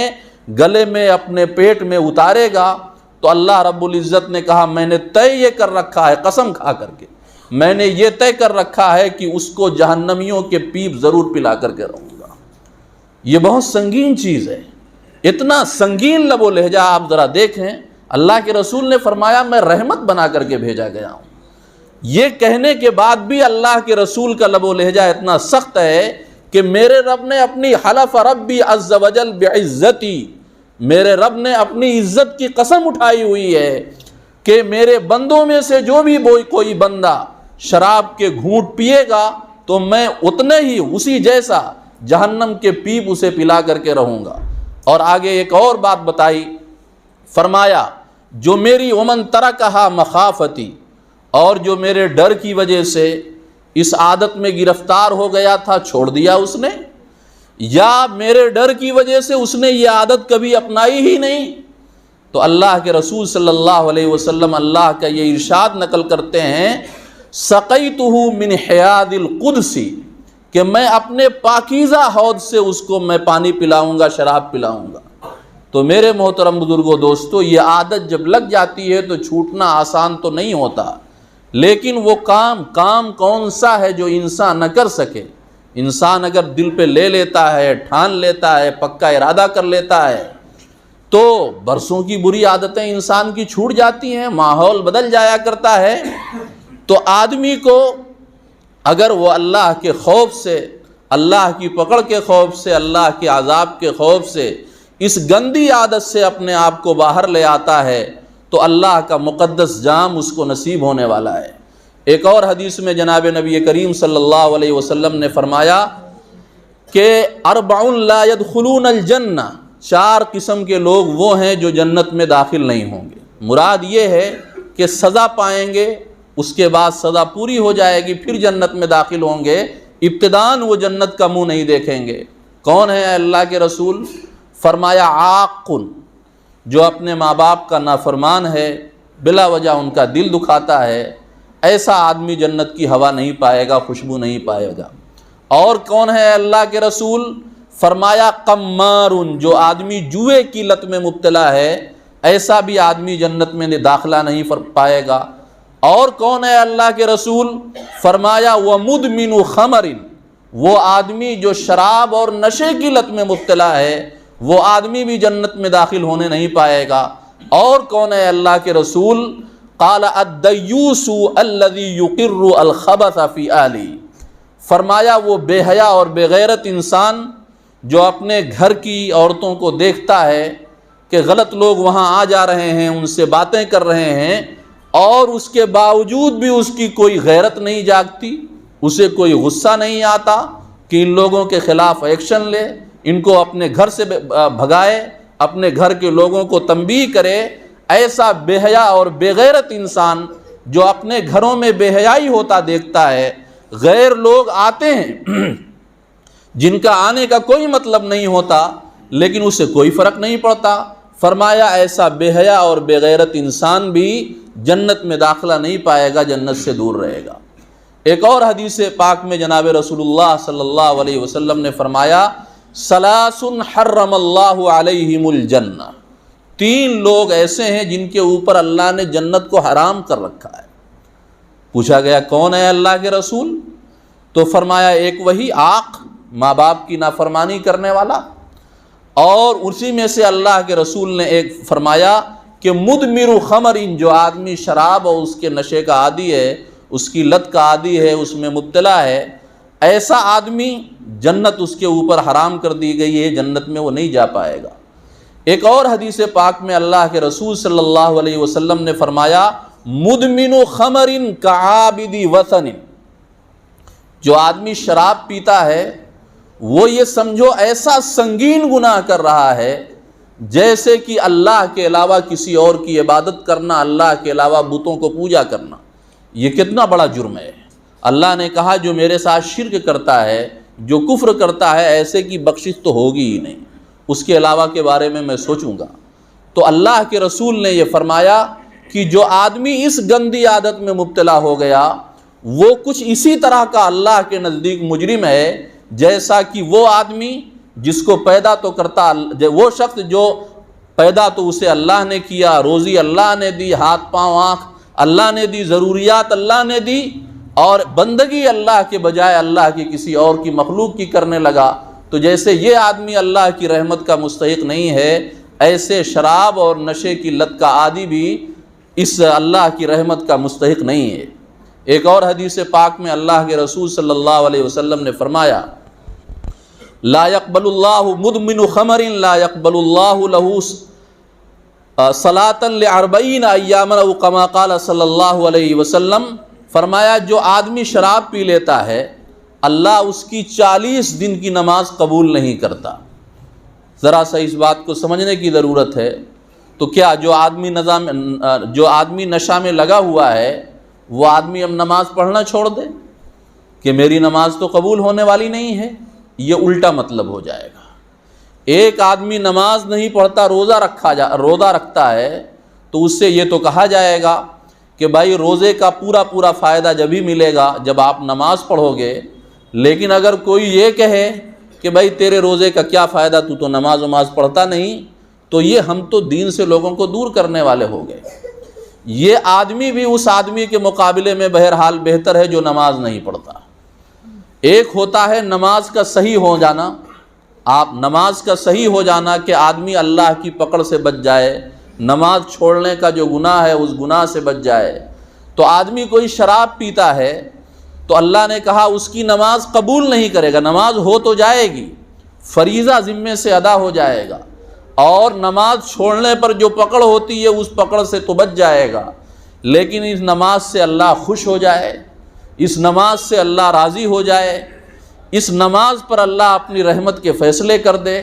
گلے میں اپنے پیٹ میں اتارے گا تو اللہ رب العزت نے کہا میں نے طے یہ کر رکھا ہے، قسم کھا کر کے میں نے یہ طے کر رکھا ہے کہ اس کو جہنمیوں کے پیپ ضرور پلا کر کے رہوں گا۔ یہ بہت سنگین چیز ہے، اتنا سنگین لب و لہجہ آپ ذرا دیکھیں۔ اللہ کے رسول نے فرمایا میں رحمت بنا کر کے بھیجا گیا ہوں، یہ کہنے کے بعد بھی اللہ کے رسول کا لب و لہجہ اتنا سخت ہے کہ میرے رب نے اپنی حلف ربی عز وجل بعزتی، میرے رب نے اپنی عزت کی قسم اٹھائی ہوئی ہے کہ میرے بندوں میں سے جو بھی کوئی بندہ شراب کے گھونٹ پیے گا تو میں اتنے ہی اسی جیسا جہنم کے پیپ اسے پلا کر کے رہوں گا۔ اور آگے ایک اور بات بتائی، فرمایا جو میری ومن ترکہا مخافتی، اور جو میرے ڈر کی وجہ سے اس عادت میں گرفتار ہو گیا تھا چھوڑ دیا اس نے، یا میرے ڈر کی وجہ سے اس نے یہ عادت کبھی اپنائی ہی نہیں، تو اللہ کے رسول صلی اللہ علیہ وسلم اللہ کا یہ ارشاد نقل کرتے ہیں سقیتہ من حیاض القدس، کہ میں اپنے پاکیزہ حوض سے اس کو میں پانی پلاؤں گا، شراب پلاؤں گا۔ تو میرے محترم بزرگوں دوستو، یہ عادت جب لگ جاتی ہے تو چھوٹنا آسان تو نہیں ہوتا، لیکن وہ کام کون سا ہے جو انسان نہ کر سکے؟ انسان اگر دل پہ لے لیتا ہے، ٹھان لیتا ہے، پکا ارادہ کر لیتا ہے تو برسوں کی بری عادتیں انسان کی چھوٹ جاتی ہیں، ماحول بدل جایا کرتا ہے۔ تو آدمی کو اگر وہ اللہ کے خوف سے، اللہ کی پکڑ کے خوف سے، اللہ کے عذاب کے خوف سے اس گندی عادت سے اپنے آپ کو باہر لے آتا ہے تو اللہ کا مقدس جام اس کو نصیب ہونے والا ہے۔ ایک اور حدیث میں جناب نبی کریم صلی اللہ علیہ وسلم نے فرمایا کہ اربع لا يدخلون الجنہ، 4 قسم کے لوگ وہ ہیں جو جنت میں داخل نہیں ہوں گے۔ مراد یہ ہے کہ سزا پائیں گے، اس کے بعد سزا پوری ہو جائے گی، پھر جنت میں داخل ہوں گے، ابتداً وہ جنت کا منہ نہیں دیکھیں گے۔ کون ہے اللہ کے رسول؟ فرمایا عاق، جو اپنے ماں باپ کا نافرمان ہے، بلا وجہ ان کا دل دکھاتا ہے، ایسا آدمی جنت کی ہوا نہیں پائے گا، خوشبو نہیں پائے گا۔ اور کون ہے اللہ کے رسول؟ فرمایا قمار، جو آدمی جوئے کی لت میں مبتلا ہے، ایسا بھی آدمی جنت میں داخلہ نہیں پائے گا۔ اور کون ہے اللہ کے رسول؟ فرمایا ومدمن خمر، وہ آدمی جو شراب اور نشے کی لت میں مبتلا ہے، وہ آدمی بھی جنت میں داخل ہونے نہیں پائے گا۔ اور کون ہے اللہ کے رسول؟ قال الدیوس الذی یقر الخبث فی اہلہ، فرمایا وہ بے حیا اور بے غیرت انسان جو اپنے گھر کی عورتوں کو دیکھتا ہے کہ غلط لوگ وہاں آ جا رہے ہیں، ان سے باتیں کر رہے ہیں، اور اس کے باوجود بھی اس کی کوئی غیرت نہیں جاگتی، اسے کوئی غصہ نہیں آتا کہ ان لوگوں کے خلاف ایکشن لے، ان کو اپنے گھر سے بھگائے، اپنے گھر کے لوگوں کو تنبیہ کرے۔ ایسا بے حیا اور بے غیرت انسان جو اپنے گھروں میں بے حیائی ہوتا دیکھتا ہے، غیر لوگ آتے ہیں جن کا آنے کا کوئی مطلب نہیں ہوتا، لیکن اسے کوئی فرق نہیں پڑتا۔ فرمایا ایسا بے حیا اور بے غیرت انسان بھی جنت میں داخلہ نہیں پائے گا، جنت سے دور رہے گا۔ ایک اور حدیث پاک میں جناب رسول اللہ صلی اللہ علیہ وسلم نے فرمایا ثلاث حرم اللہ علیہم الجنہ، 3 لوگ ایسے ہیں جن کے اوپر اللہ نے جنت کو حرام کر رکھا ہے۔ پوچھا گیا کون ہے اللہ کے رسول؟ تو فرمایا ایک وہی عاق، ماں باپ کی نافرمانی کرنے والا، اور اسی میں سے اللہ کے رسول نے ایک فرمایا کہ مدمر خمر، جو آدمی شراب اور اس کے نشے کا عادی ہے، اس کی لت کا عادی ہے، اس میں مبتلا ہے، ایسا آدمی جنت اس کے اوپر حرام کر دی گئی ہے، جنت میں وہ نہیں جا پائے گا۔ ایک اور حدیث پاک میں اللہ کے رسول صلی اللہ علیہ وسلم نے فرمایا مدمن خمر کعابد وثن، جو آدمی شراب پیتا ہے وہ یہ سمجھو ایسا سنگین گناہ کر رہا ہے جیسے کہ اللہ کے علاوہ کسی اور کی عبادت کرنا، اللہ کے علاوہ بتوں کو پوجا کرنا۔ یہ کتنا بڑا جرم ہے۔ اللہ نے کہا جو میرے ساتھ شرک کرتا ہے، جو کفر کرتا ہے، ایسے کی بخشش تو ہوگی ہی نہیں، اس کے علاوہ کے بارے میں سوچوں گا۔ تو اللہ کے رسول نے یہ فرمایا کہ جو آدمی اس گندی عادت میں مبتلا ہو گیا وہ کچھ اسی طرح کا اللہ کے نزدیک مجرم ہے جیسا کہ وہ آدمی جس کو پیدا تو کرتا، وہ شخص جو پیدا تو اسے اللہ نے کیا، روزی اللہ نے دی، ہاتھ پاؤں آنکھ اللہ نے دی، ضروریات اللہ نے دی، اور بندگی اللہ کے بجائے اللہ کی کسی اور کی مخلوق کی کرنے لگا۔ تو جیسے یہ آدمی اللہ کی رحمت کا مستحق نہیں ہے، ایسے شراب اور نشے کی لت کا عادی بھی اس اللہ کی رحمت کا مستحق نہیں ہے۔ ایک اور حدیث پاک میں اللہ کے رسول صلی اللہ علیہ وسلم نے فرمایا لا يقبل اللہ مدمن خمر لا يقبل اللہ له صلاۃ ل40 ایاما او کما قال صلی اللہ علیہ وسلم۔ فرمایا جو آدمی شراب پی لیتا ہے اللہ اس کی 40 دن کی نماز قبول نہیں کرتا۔ ذرا سا اس بات کو سمجھنے کی ضرورت ہے۔ تو کیا جو آدمی نشہ میں لگا ہوا ہے وہ آدمی اب نماز پڑھنا چھوڑ دے کہ میری نماز تو قبول ہونے والی نہیں ہے؟ یہ الٹا مطلب ہو جائے گا۔ ایک آدمی نماز نہیں پڑھتا، روزہ رکھتا ہے، تو اس سے یہ تو کہا جائے گا کہ بھائی روزے کا پورا فائدہ جب ہی ملے گا جب آپ نماز پڑھو گے۔ لیکن اگر کوئی یہ کہے کہ بھائی تیرے روزے کا کیا فائدہ، تو نماز پڑھتا نہیں، تو یہ ہم تو دین سے لوگوں کو دور کرنے والے ہو گئے۔ یہ آدمی بھی اس آدمی کے مقابلے میں بہرحال بہتر ہے جو نماز نہیں پڑھتا۔ ایک ہوتا ہے نماز کا صحیح ہو جانا، نماز کا صحیح ہو جانا کہ آدمی اللہ کی پکڑ سے بچ جائے، نماز چھوڑنے کا جو گناہ ہے اس گناہ سے بچ جائے۔ تو آدمی کوئی شراب پیتا ہے تو اللہ نے کہا اس کی نماز قبول نہیں کرے گا، نماز ہو تو جائے گی، فریضہ ذمے سے ادا ہو جائے گا، اور نماز چھوڑنے پر جو پکڑ ہوتی ہے اس پکڑ سے تو بچ جائے گا، لیکن اس نماز سے اللہ خوش ہو جائے، اس نماز سے اللہ راضی ہو جائے، اس نماز پر اللہ اپنی رحمت کے فیصلے کر دے،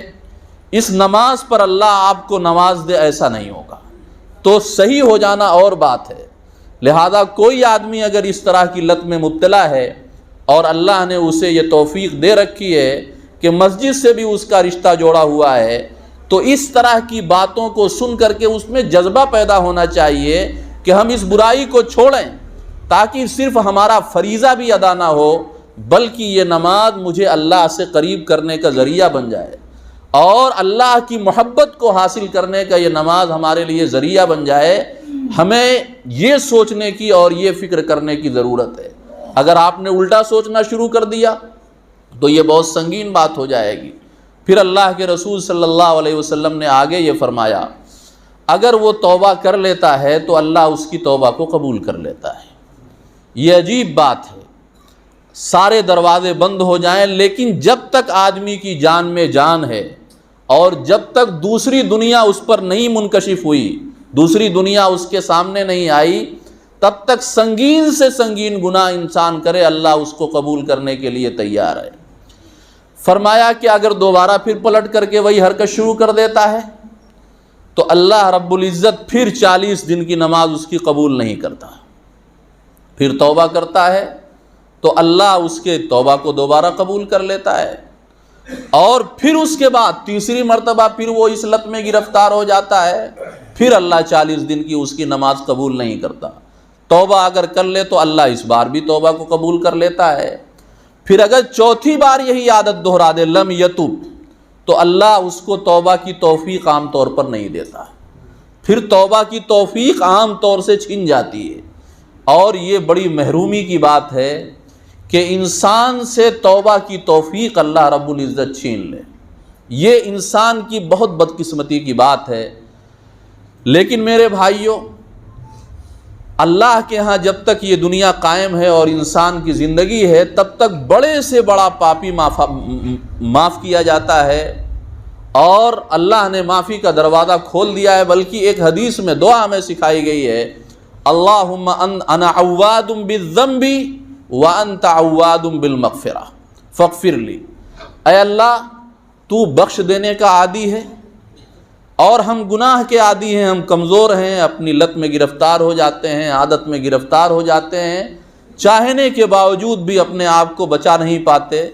اس نماز پر اللہ آپ کو نواز دے، ایسا نہیں ہوگا۔ تو صحیح ہو جانا اور بات ہے۔ لہذا کوئی آدمی اگر اس طرح کی لت میں مبتلا ہے اور اللہ نے اسے یہ توفیق دے رکھی ہے کہ مسجد سے بھی اس کا رشتہ جوڑا ہوا ہے، تو اس طرح کی باتوں کو سن کر کے اس میں جذبہ پیدا ہونا چاہیے کہ ہم اس برائی کو چھوڑیں، تاکہ صرف ہمارا فریضہ بھی ادا نہ ہو بلکہ یہ نماز مجھے اللہ سے قریب کرنے کا ذریعہ بن جائے، اور اللہ کی محبت کو حاصل کرنے کا یہ نماز ہمارے لیے ذریعہ بن جائے۔ ہمیں یہ سوچنے کی اور یہ فکر کرنے کی ضرورت ہے۔ اگر آپ نے الٹا سوچنا شروع کر دیا تو یہ بہت سنگین بات ہو جائے گی۔ پھر اللہ کے رسول صلی اللہ علیہ وسلم نے آگے یہ فرمایا اگر وہ توبہ کر لیتا ہے تو اللہ اس کی توبہ کو قبول کر لیتا ہے۔ یہ عجیب بات ہے، سارے دروازے بند ہو جائیں لیکن جب تک آدمی کی جان میں جان ہے اور جب تک دوسری دنیا اس پر نہیں منکشف ہوئی، دوسری دنیا اس کے سامنے نہیں آئی، تب تک سنگین سے سنگین گناہ انسان کرے اللہ اس کو قبول کرنے کے لیے تیار ہے۔ فرمایا کہ اگر دوبارہ پھر پلٹ کر کے وہی حرکت شروع کر دیتا ہے تو اللہ رب العزت پھر 40 دن کی نماز اس کی قبول نہیں کرتا۔ پھر توبہ کرتا ہے تو اللہ اس کے توبہ کو دوبارہ قبول کر لیتا ہے، اور پھر اس کے بعد تیسری مرتبہ پھر وہ اس لت میں گرفتار ہو جاتا ہے، پھر اللہ 40 دن کی اس کی نماز قبول نہیں کرتا۔ توبہ اگر کر لے تو اللہ اس بار بھی توبہ کو قبول کر لیتا ہے۔ پھر اگر چوتھی بار یہی عادت دہرا دے لم یتوب، تو اللہ اس کو توبہ کی توفیق عام طور پر نہیں دیتا، پھر توبہ کی توفیق عام طور سے چھن جاتی ہے۔ اور یہ بڑی محرومی کی بات ہے کہ انسان سے توبہ کی توفیق اللہ رب العزت چھین لے، یہ انسان کی بہت بدقسمتی کی بات ہے۔ لیکن میرے بھائیوں، اللہ کے ہاں جب تک یہ دنیا قائم ہے اور انسان کی زندگی ہے، تب تک بڑے سے بڑا پاپی معاف کیا جاتا ہے، اور اللہ نے معافی کا دروازہ کھول دیا ہے۔ بلکہ ایک حدیث میں دعا ہمیں سکھائی گئی ہے، اللہم انا عواد بالذنب وانت عواد بالمغفرہ فاغفر لی۔ اے اللہ، تو بخش دینے کا عادی ہے اور ہم گناہ کے عادی ہیں، ہم کمزور ہیں، اپنی لت میں گرفتار ہو جاتے ہیں، عادت میں گرفتار ہو جاتے ہیں، چاہنے کے باوجود بھی اپنے آپ کو بچا نہیں پاتے۔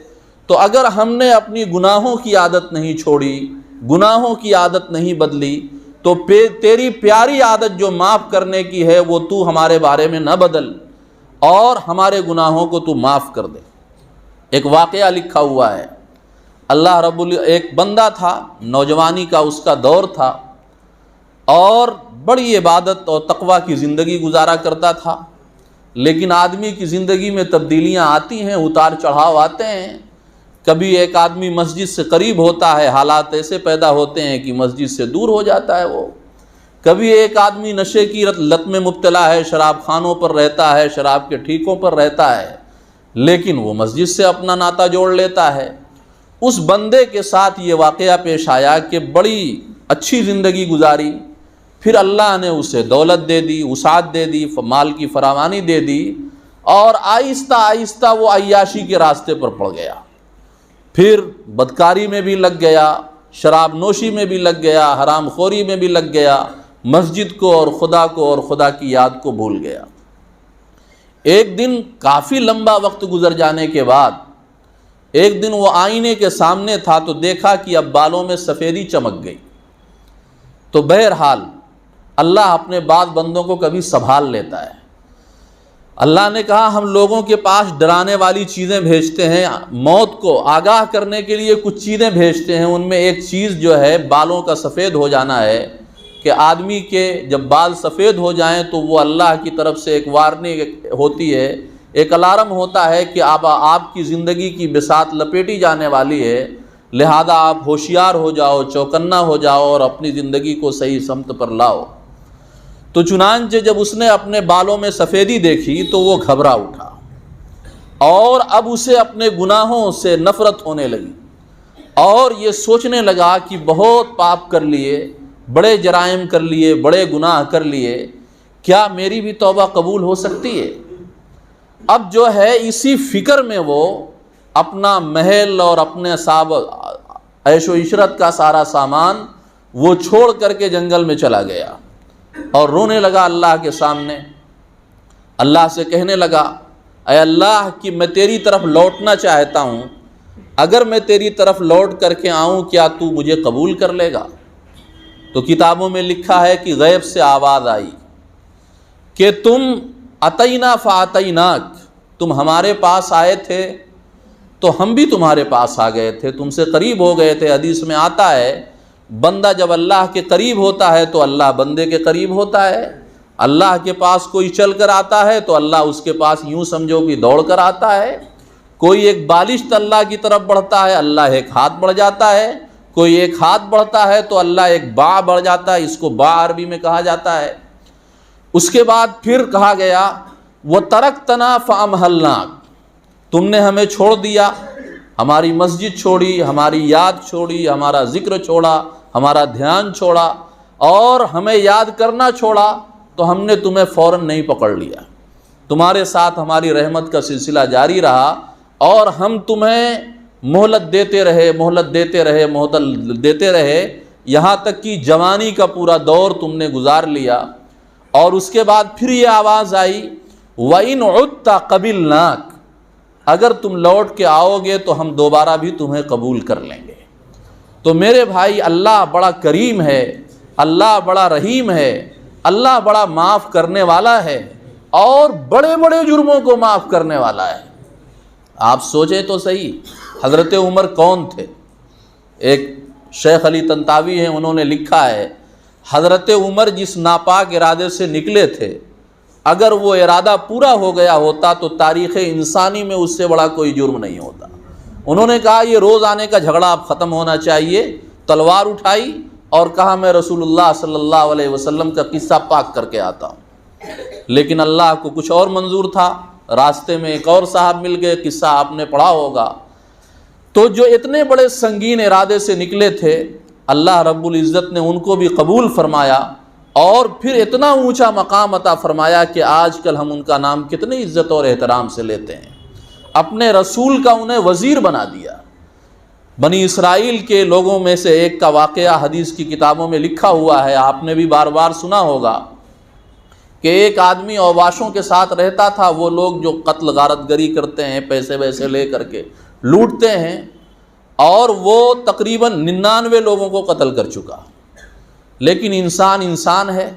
تو اگر ہم نے اپنی گناہوں کی عادت نہیں چھوڑی، گناہوں کی عادت نہیں بدلی، تو تیری پیاری عادت جو معاف کرنے کی ہے وہ تو ہمارے بارے میں نہ بدل اور ہمارے گناہوں کو تو معاف کر دے۔ ایک واقعہ لکھا ہوا ہے، اللہ ایک بندہ تھا، نوجوانی کا اس کا دور تھا، اور بڑی عبادت اور تقوی کی زندگی گزارا کرتا تھا۔ لیکن آدمی کی زندگی میں تبدیلیاں آتی ہیں، اتار چڑھاؤ آتے ہیں۔ کبھی ایک آدمی مسجد سے قریب ہوتا ہے، حالات ایسے پیدا ہوتے ہیں کہ مسجد سے دور ہو جاتا ہے وہ۔ کبھی ایک آدمی نشے کی لت میں مبتلا ہے، شراب خانوں پر رہتا ہے، شراب کے ٹھیکوں پر رہتا ہے، لیکن وہ مسجد سے اپنا ناطہ جوڑ لیتا ہے۔ اس بندے کے ساتھ یہ واقعہ پیش آیا کہ بڑی اچھی زندگی گزاری، پھر اللہ نے اسے دولت دے دی، وسعت دے دی، مال کی فراوانی دے دی، اور آہستہ آہستہ وہ عیاشی کے راستے پر پڑ گیا۔ پھر بدکاری میں بھی لگ گیا، شراب نوشی میں بھی لگ گیا، حرام خوری میں بھی لگ گیا، مسجد کو اور خدا کی یاد کو بھول گیا۔ ایک دن کافی لمبا وقت گزر جانے کے بعد ایک دن وہ آئینے کے سامنے تھا تو دیکھا کہ اب بالوں میں سفیدی چمک گئی۔ تو بہرحال اللہ اپنے بعض بندوں کو کبھی سنبھال لیتا ہے۔ اللہ نے کہا ہم لوگوں کے پاس ڈرانے والی چیزیں بھیجتے ہیں، موت کو آگاہ کرنے کے لیے کچھ چیزیں بھیجتے ہیں، ان میں ایک چیز جو ہے بالوں کا سفید ہو جانا ہے، کہ آدمی کے جب بال سفید ہو جائیں تو وہ اللہ کی طرف سے ایک وارننگ ہوتی ہے، ایک الارم ہوتا ہے کہ اب آپ کی زندگی کی بساط لپیٹی جانے والی ہے، لہذا آپ ہوشیار ہو جاؤ، چوکنا ہو جاؤ اور اپنی زندگی کو صحیح سمت پر لاؤ۔ تو چنانچہ جب اس نے اپنے بالوں میں سفیدی دیکھی تو وہ گھبرا اٹھا، اور اب اسے اپنے گناہوں سے نفرت ہونے لگی، اور یہ سوچنے لگا کہ بہت پاپ کر لیے، بڑے جرائم کر لیے، بڑے گناہ کر لیے، کیا میری بھی توبہ قبول ہو سکتی ہے؟ اب جو ہے اسی فکر میں وہ اپنا محل اور اپنے عیش و عشرت کا سارا سامان وہ چھوڑ کر کے جنگل میں چلا گیا، اور رونے لگا اللہ کے سامنے۔ اللہ سے کہنے لگا اے اللہ کہ میں تیری طرف لوٹنا چاہتا ہوں، اگر میں تیری طرف لوٹ کر کے آؤں کیا تو مجھے قبول کر لے گا؟ تو کتابوں میں لکھا ہے کہ غیب سے آواز آئی کہ تم اتینا فاتیناک، تم ہمارے پاس آئے تھے تو ہم بھی تمہارے پاس آ گئے تھے، تم سے قریب ہو گئے تھے۔ حدیث میں آتا ہے بندہ جب اللہ کے قریب ہوتا ہے تو اللہ بندے کے قریب ہوتا ہے، اللہ کے پاس کوئی چل کر آتا ہے تو اللہ اس کے پاس یوں سمجھو کہ دوڑ کر آتا ہے، کوئی ایک بالشت اللہ کی طرف بڑھتا ہے اللہ ایک ہاتھ بڑھ جاتا ہے، کوئی ایک ہاتھ بڑھتا ہے تو اللہ ایک باع بڑھ جاتا ہے، اس کو باع عربی میں کہا جاتا ہے۔ اس کے بعد پھر کہا گیا وَتَرَكْتَنَا فَأَمْهَلْنَاكَ، تم نے ہمیں چھوڑ دیا، ہماری مسجد چھوڑی، ہماری یاد چھوڑی، ہمارا ذکر چھوڑا، ہمارا دھیان چھوڑا، اور ہمیں یاد کرنا چھوڑا، تو ہم نے تمہیں فوراً نہیں پکڑ لیا، تمہارے ساتھ ہماری رحمت کا سلسلہ جاری رہا، اور ہم تمہیں مہلت دیتے رہے یہاں تک کہ جوانی کا پورا دور تم نے گزار لیا۔ اور اس کے بعد پھر یہ آواز آئی وَإِنْ عُدْتَ قَبِلْنَاكَ، اگر تم لوٹ کے آؤ گے تو ہم دوبارہ بھی تمہیں قبول کر لیں گے۔ تو میرے بھائی، اللہ بڑا کریم ہے، اللہ بڑا رحیم ہے، اللہ بڑا معاف کرنے والا ہے اور بڑے بڑے جرموں کو معاف کرنے والا ہے۔ آپ سوچیں تو صحیح، حضرت عمر کون تھے؟ ایک شیخ علی طنطاوی ہیں، انہوں نے لکھا ہے حضرت عمر جس ناپاک ارادے سے نکلے تھے، اگر وہ ارادہ پورا ہو گیا ہوتا تو تاریخ انسانی میں اس سے بڑا کوئی جرم نہیں ہوتا۔ انہوں نے کہا یہ روز آنے کا جھگڑا اب ختم ہونا چاہیے، تلوار اٹھائی اور کہا میں رسول اللہ صلی اللہ علیہ وسلم کا قصہ پاک کر کے آتا ہوں۔ لیکن اللہ کو کچھ اور منظور تھا، راستے میں ایک اور صاحب مل گئے، قصہ آپ نے پڑھا ہوگا۔ تو جو اتنے بڑے سنگین ارادے سے نکلے تھے، اللہ رب العزت نے ان کو بھی قبول فرمایا اور پھر اتنا اونچا مقام عطا فرمایا کہ آج کل ہم ان کا نام کتنی عزت اور احترام سے لیتے ہیں۔ اپنے رسول کا انہیں وزیر بنا دیا۔ بنی اسرائیل کے لوگوں میں سے ایک کا واقعہ حدیث کی کتابوں میں لکھا ہوا ہے، آپ نے بھی بار بار سنا ہوگا کہ ایک آدمی اوباشوں کے ساتھ رہتا تھا۔ وہ لوگ جو قتل غارت گری کرتے ہیں، پیسے ویسے لے کر کے لوٹتے ہیں، اور وہ تقریباً 99 لوگوں کو قتل کر چکا۔ لیکن انسان ہے،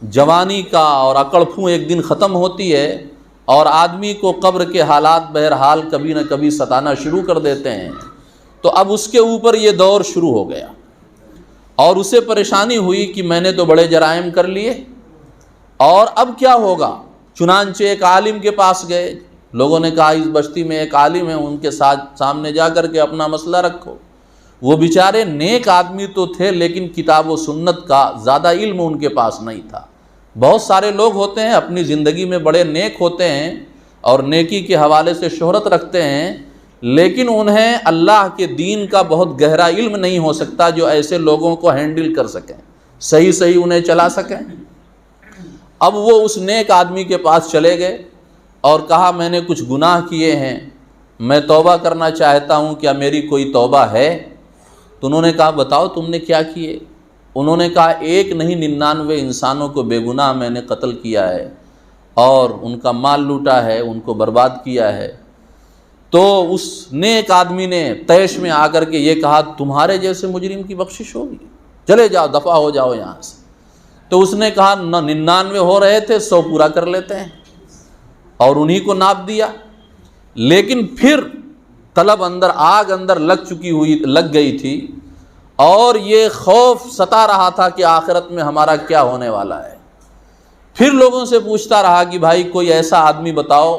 جوانی کا اور عقل پھوں ایک دن ختم ہوتی ہے اور آدمی کو قبر کے حالات بہرحال کبھی نہ کبھی ستانا شروع کر دیتے ہیں۔ تو اب اس کے اوپر یہ دور شروع ہو گیا اور اسے پریشانی ہوئی کہ میں نے تو بڑے جرائم کر لیے اور اب کیا ہوگا۔ چنانچہ ایک عالم کے پاس گئے، لوگوں نے کہا اس بستی میں ایک عالم ہے، ان کے ساتھ سامنے جا کر کے اپنا مسئلہ رکھو۔ وہ بیچارے نیک آدمی تو تھے لیکن کتاب و سنت کا زیادہ علم ان کے پاس نہیں تھا۔ بہت سارے لوگ ہوتے ہیں اپنی زندگی میں بڑے نیک ہوتے ہیں اور نیکی کے حوالے سے شہرت رکھتے ہیں، لیکن انہیں اللہ کے دین کا بہت گہرا علم نہیں ہو سکتا جو ایسے لوگوں کو ہینڈل کر سکیں، صحیح انہیں چلا سکیں۔ اب وہ اس نیک آدمی کے پاس چلے گئے اور کہا میں نے کچھ گناہ کیے ہیں، میں توبہ کرنا چاہتا ہوں، کیا میری کوئی توبہ ہے؟ تو انہوں نے کہا بتاؤ تم نے کیا کیے؟ انہوں نے کہا ایک نہیں 99 انسانوں کو بے گناہ میں نے قتل کیا ہے اور ان کا مال لوٹا ہے، ان کو برباد کیا ہے۔ تو اس نیک آدمی نے طیش میں آ کر کے یہ کہا تمہارے جیسے مجرم کی بخشش ہوگی، چلے جاؤ، دفع ہو جاؤ یہاں سے۔ تو اس نے کہا 99 ہو رہے تھے، 100 پورا کر لیتے ہیں، اور انہی کو ناپ دیا۔ لیکن پھر طلب آگ اندر لگ گئی تھی اور یہ خوف ستا رہا تھا کہ آخرت میں ہمارا کیا ہونے والا ہے۔ پھر لوگوں سے پوچھتا رہا کہ بھائی کوئی ایسا آدمی بتاؤ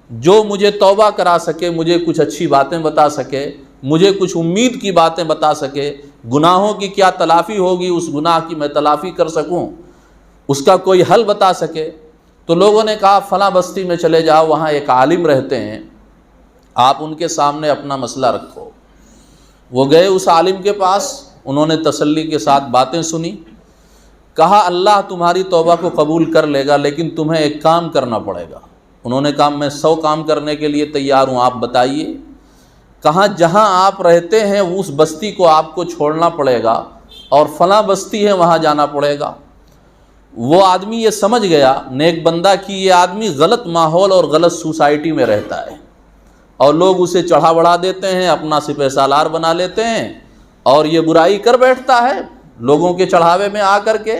جو مجھے توبہ کرا سکے، مجھے کچھ اچھی باتیں بتا سکے، مجھے کچھ امید کی باتیں بتا سکے، گناہوں کی کیا تلافی ہوگی، اس گناہ کی میں تلافی کر سکوں، اس کا کوئی حل بتا سکے۔ تو لوگوں نے کہا فلاں بستی میں چلے جاؤ، وہاں ایک عالم رہتے ہیں، آپ ان کے سامنے اپنا مسئلہ رکھو۔ وہ گئے اس عالم کے پاس، انہوں نے تسلی کے ساتھ باتیں سنی، کہا اللہ تمہاری توبہ کو قبول کر لے گا لیکن تمہیں ایک کام کرنا پڑے گا۔ انہوں نے کہا میں 100 کام کرنے کے لیے تیار ہوں، آپ بتائیے۔ کہا جہاں آپ رہتے ہیں اس بستی کو آپ کو چھوڑنا پڑے گا اور فلاں بستی ہے وہاں جانا پڑے گا۔ وہ آدمی یہ سمجھ گیا نیک بندہ کہ یہ آدمی غلط ماحول اور غلط سوسائٹی میں رہتا ہے اور لوگ اسے چڑھا بڑھا دیتے ہیں، اپنا سپہ سالار بنا لیتے ہیں اور یہ برائی کر بیٹھتا ہے لوگوں کے چڑھاوے میں آ کر کے۔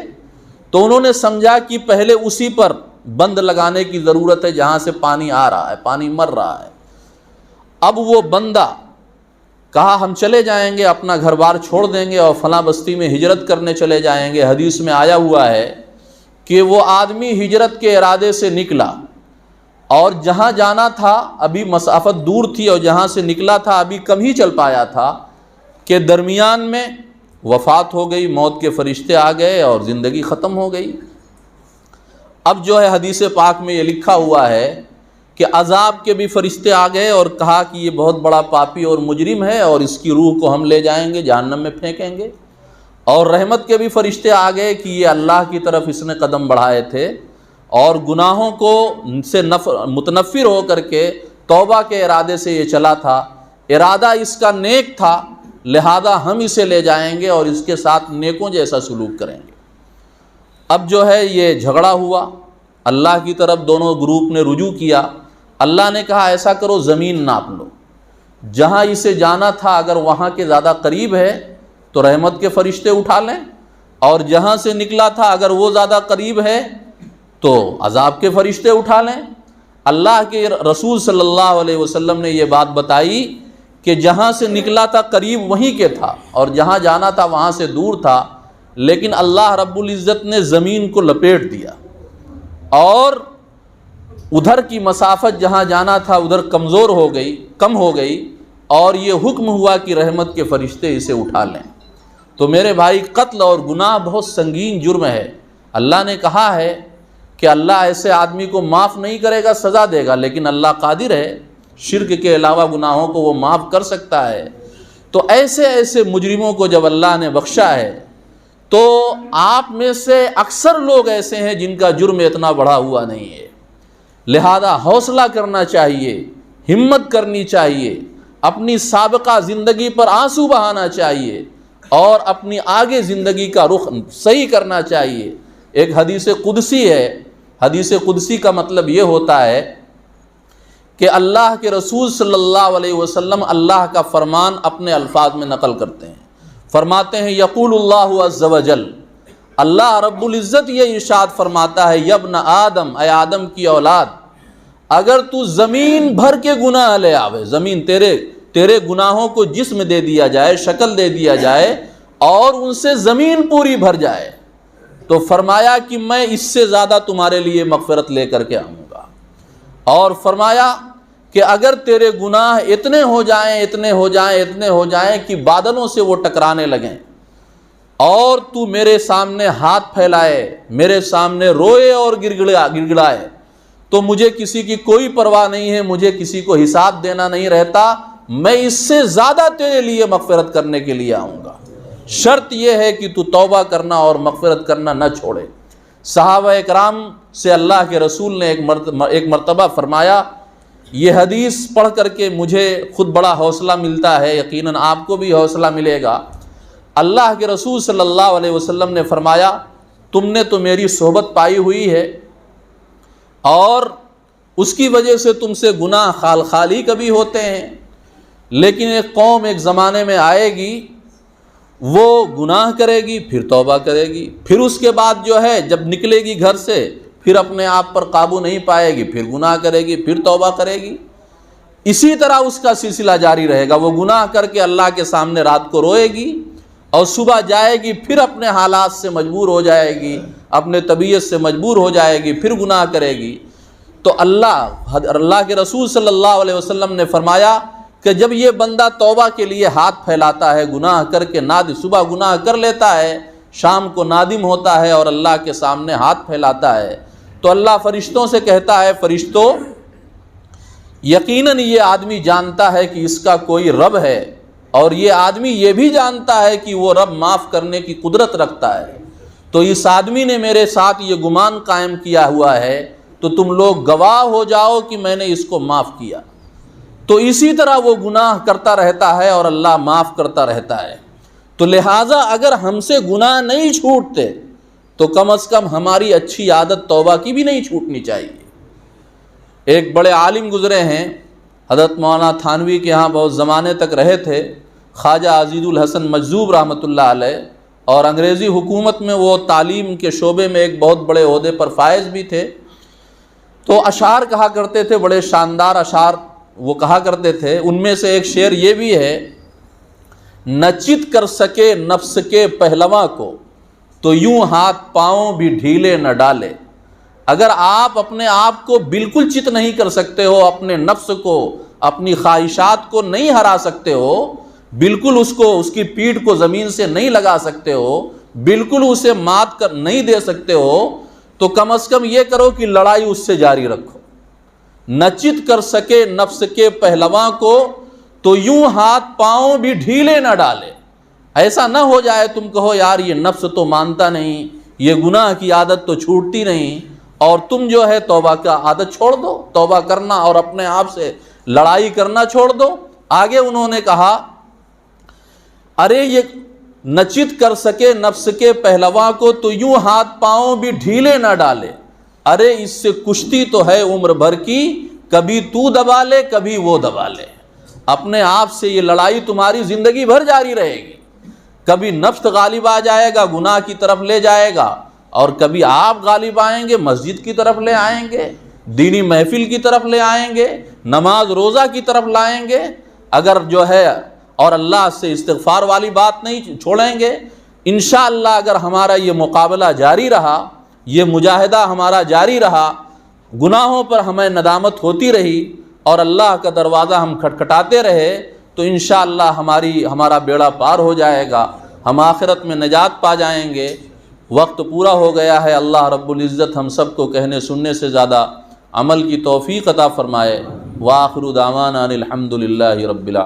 تو انہوں نے سمجھا کہ پہلے اسی پر بند لگانے کی ضرورت ہے جہاں سے پانی آ رہا ہے، پانی مر رہا ہے۔ اب وہ بندہ کہا ہم چلے جائیں گے، اپنا گھر بار چھوڑ دیں گے اور فلاں بستی میں ہجرت کرنے چلے جائیں گے۔ حدیث میں آیا ہوا ہے کہ وہ آدمی ہجرت کے ارادے سے نکلا اور جہاں جانا تھا ابھی مسافت دور تھی اور جہاں سے نکلا تھا ابھی کم ہی چل پایا تھا کہ درمیان میں وفات ہو گئی، موت کے فرشتے آ گئے اور زندگی ختم ہو گئی۔ اب جو ہے حدیث پاک میں یہ لکھا ہوا ہے کہ عذاب کے بھی فرشتے آ گئے اور کہا کہ یہ بہت بڑا پاپی اور مجرم ہے اور اس کی روح کو ہم لے جائیں گے، جہنم میں پھینکیں گے۔ اور رحمت کے بھی فرشتے آ گئے کہ یہ اللہ کی طرف اس نے قدم بڑھائے تھے اور گناہوں کو سے متنفر ہو کر کے توبہ کے ارادے سے یہ چلا تھا، ارادہ اس کا نیک تھا، لہذا ہم اسے لے جائیں گے اور اس کے ساتھ نیکوں جیسا سلوک کریں گے۔ اب جو ہے یہ جھگڑا ہوا، اللہ کی طرف دونوں گروپ نے رجوع کیا۔ اللہ نے کہا ایسا کرو زمین ناپ لو، جہاں اسے جانا تھا اگر وہاں کے زیادہ قریب ہے تو رحمت کے فرشتے اٹھا لیں، اور جہاں سے نکلا تھا اگر وہ زیادہ قریب ہے تو عذاب کے فرشتے اٹھا لیں۔ اللہ کے رسول صلی اللہ علیہ وسلم نے یہ بات بتائی کہ جہاں سے نکلا تھا قریب وہیں کے تھا، اور جہاں جانا تھا وہاں سے دور تھا، لیکن اللہ رب العزت نے زمین کو لپیٹ دیا، اور ادھر کی مسافت جہاں جانا تھا ادھر کمزور ہو گئی، کم ہو گئی، اور یہ حکم ہوا کہ رحمت کے فرشتے اسے اٹھا لیں۔ تو میرے بھائی، قتل اور گناہ بہت سنگین جرم ہے۔ اللہ نے کہا ہے کہ اللہ ایسے آدمی کو معاف نہیں کرے گا، سزا دے گا، لیکن اللہ قادر ہے، شرک کے علاوہ گناہوں کو وہ معاف کر سکتا ہے۔ تو ایسے ایسے مجرموں کو جب اللہ نے بخشا ہے تو آپ میں سے اکثر لوگ ایسے ہیں جن کا جرم اتنا بڑھا ہوا نہیں ہے، لہذا حوصلہ کرنا چاہیے، ہمت کرنی چاہیے، اپنی سابقہ زندگی پر آنسو بہانا چاہیے، اور اپنی آگے زندگی کا رخ صحیح کرنا چاہیے۔ ایک حدیث قدسی ہے، حدیث قدسی کا مطلب یہ ہوتا ہے کہ اللہ کے رسول صلی اللہ علیہ وسلم اللہ کا فرمان اپنے الفاظ میں نقل کرتے ہیں، فرماتے ہیں یقول اللہ عز وجل، اللہ رب العزت یہ ارشاد فرماتا ہے، یبن آدم، اے آدم کی اولاد، اگر تو زمین بھر کے گناہ لے آوے، زمین تیرے گناہوں کو جسم دے دیا جائے، شکل دے دیا جائے، اور ان سے زمین پوری بھر جائے، تو فرمایا کہ میں اس سے زیادہ تمہارے لیے مغفرت لے کر کے آؤں گا۔ اور فرمایا کہ اگر تیرے گناہ اتنے ہو جائیں کہ بادلوں سے وہ ٹکرانے لگیں، اور تو میرے سامنے ہاتھ پھیلائے، میرے سامنے روئے اور گڑگڑائے، تو مجھے کسی کی کوئی پرواہ نہیں ہے، مجھے کسی کو حساب دینا نہیں رہتا، میں اس سے زیادہ تیرے لیے مغفرت کرنے کے لیے آؤں گا، شرط یہ ہے کہ تو توبہ کرنا اور مغفرت کرنا نہ چھوڑے۔ صحابہ اکرام سے اللہ کے رسول نے ایک مرتبہ فرمایا، یہ حدیث پڑھ کر کے مجھے خود بڑا حوصلہ ملتا ہے، یقیناً آپ کو بھی حوصلہ ملے گا۔ اللہ کے رسول صلی اللہ علیہ وسلم نے فرمایا، تم نے تو میری صحبت پائی ہوئی ہے، اور اس کی وجہ سے تم سے گناہ خالی کبھی ہوتے ہیں، لیکن ایک قوم ایک زمانے میں آئے گی، وہ گناہ کرے گی، پھر توبہ کرے گی، پھر اس کے بعد جو ہے جب نکلے گی گھر سے، پھر اپنے آپ پر قابو نہیں پائے گی، پھر گناہ کرے گی، پھر توبہ کرے گی، اسی طرح اس کا سلسلہ جاری رہے گا۔ وہ گناہ کر کے اللہ کے سامنے رات کو روئے گی، اور صبح جائے گی، پھر اپنے حالات سے مجبور ہو جائے گی، اپنے طبیعت سے مجبور ہو جائے گی، پھر گناہ کرے گی۔ تو اللہ کے رسول صلی اللہ علیہ وسلم نے فرمایا کہ جب یہ بندہ توبہ کے لیے ہاتھ پھیلاتا ہے، گناہ کر کے صبح گناہ کر لیتا ہے، شام کو نادم ہوتا ہے اور اللہ کے سامنے ہاتھ پھیلاتا ہے، تو اللہ فرشتوں سے کہتا ہے، فرشتوں، یقیناً یہ آدمی جانتا ہے کہ اس کا کوئی رب ہے، اور یہ آدمی یہ بھی جانتا ہے کہ وہ رب معاف کرنے کی قدرت رکھتا ہے، تو اس آدمی نے میرے ساتھ یہ گمان قائم کیا ہوا ہے، تو تم لوگ گواہ ہو جاؤ کہ میں نے اس کو معاف کیا۔ تو اسی طرح وہ گناہ کرتا رہتا ہے اور اللہ معاف کرتا رہتا ہے۔ تو لہٰذا اگر ہم سے گناہ نہیں چھوٹتے تو کم از کم ہماری اچھی عادت توبہ کی بھی نہیں چھوٹنی چاہیے۔ ایک بڑے عالم گزرے ہیں، حضرت مولانا تھانوی کے ہاں بہت زمانے تک رہے تھے، خواجہ عزیز الحسن مجذوب رحمۃ اللہ علیہ، اور انگریزی حکومت میں وہ تعلیم کے شعبے میں ایک بہت بڑے عہدے پر فائز بھی تھے۔ تو اشعار کہا کرتے تھے، بڑے شاندار اشعار وہ کہا کرتے تھے، ان میں سے ایک شعر یہ بھی ہے، نہ چت کر سکے نفس کے پہلواں کو تو یوں ہاتھ پاؤں بھی ڈھیلے نہ ڈالے۔ اگر آپ اپنے آپ کو بالکل چت نہیں کر سکتے ہو، اپنے نفس کو، اپنی خواہشات کو نہیں ہرا سکتے ہو، بالکل اس کی پیٹھ کو زمین سے نہیں لگا سکتے ہو، بالکل اسے مات کر نہیں دے سکتے ہو، تو کم از کم یہ کرو کہ لڑائی اس سے جاری رکھو۔ نہ چت کر سکے نفس کے پہلواں کو تو یوں ہاتھ پاؤں بھی ڈھیلے نہ ڈالے۔ ایسا نہ ہو جائے تم کہو یار یہ نفس تو مانتا نہیں، یہ گناہ کی عادت تو چھوٹتی نہیں، اور تم جو ہے توبہ کا عادت چھوڑ دو، توبہ کرنا اور اپنے آپ سے لڑائی کرنا چھوڑ دو۔ آگے انہوں نے کہا، ارے یہ نہ چت کر سکے نفس کے پہلواں کو تو یوں ہاتھ پاؤں بھی ڈھیلے نہ ڈالے، ارے اس سے کشتی تو ہے عمر بھر کی، کبھی تو دبا لے کبھی وہ دبا لے، اپنے آپ سے یہ لڑائی تمہاری زندگی بھر جاری رہے گی۔ کبھی نفس غالب آ جائے گا، گناہ کی طرف لے جائے گا، اور کبھی آپ غالب آئیں گے، مسجد کی طرف لے آئیں گے، دینی محفل کی طرف لے آئیں گے، نماز روزہ کی طرف لائیں گے، اگر جو ہے اور اللہ سے استغفار والی بات نہیں چھوڑیں گے۔ انشاءاللہ اگر ہمارا یہ مقابلہ جاری رہا، یہ مجاہدہ ہمارا جاری رہا، گناہوں پر ہمیں ندامت ہوتی رہی اور اللہ کا دروازہ ہم کھٹکھٹاتے رہے، تو انشاءاللہ ہمارا بیڑا پار ہو جائے گا، ہم آخرت میں نجات پا جائیں گے۔ وقت پورا ہو گیا ہے، اللہ رب العزت ہم سب کو کہنے سننے سے زیادہ عمل کی توفیق عطا فرمائے۔ وآخر دعوانا ان الحمد للہ رب العالمین۔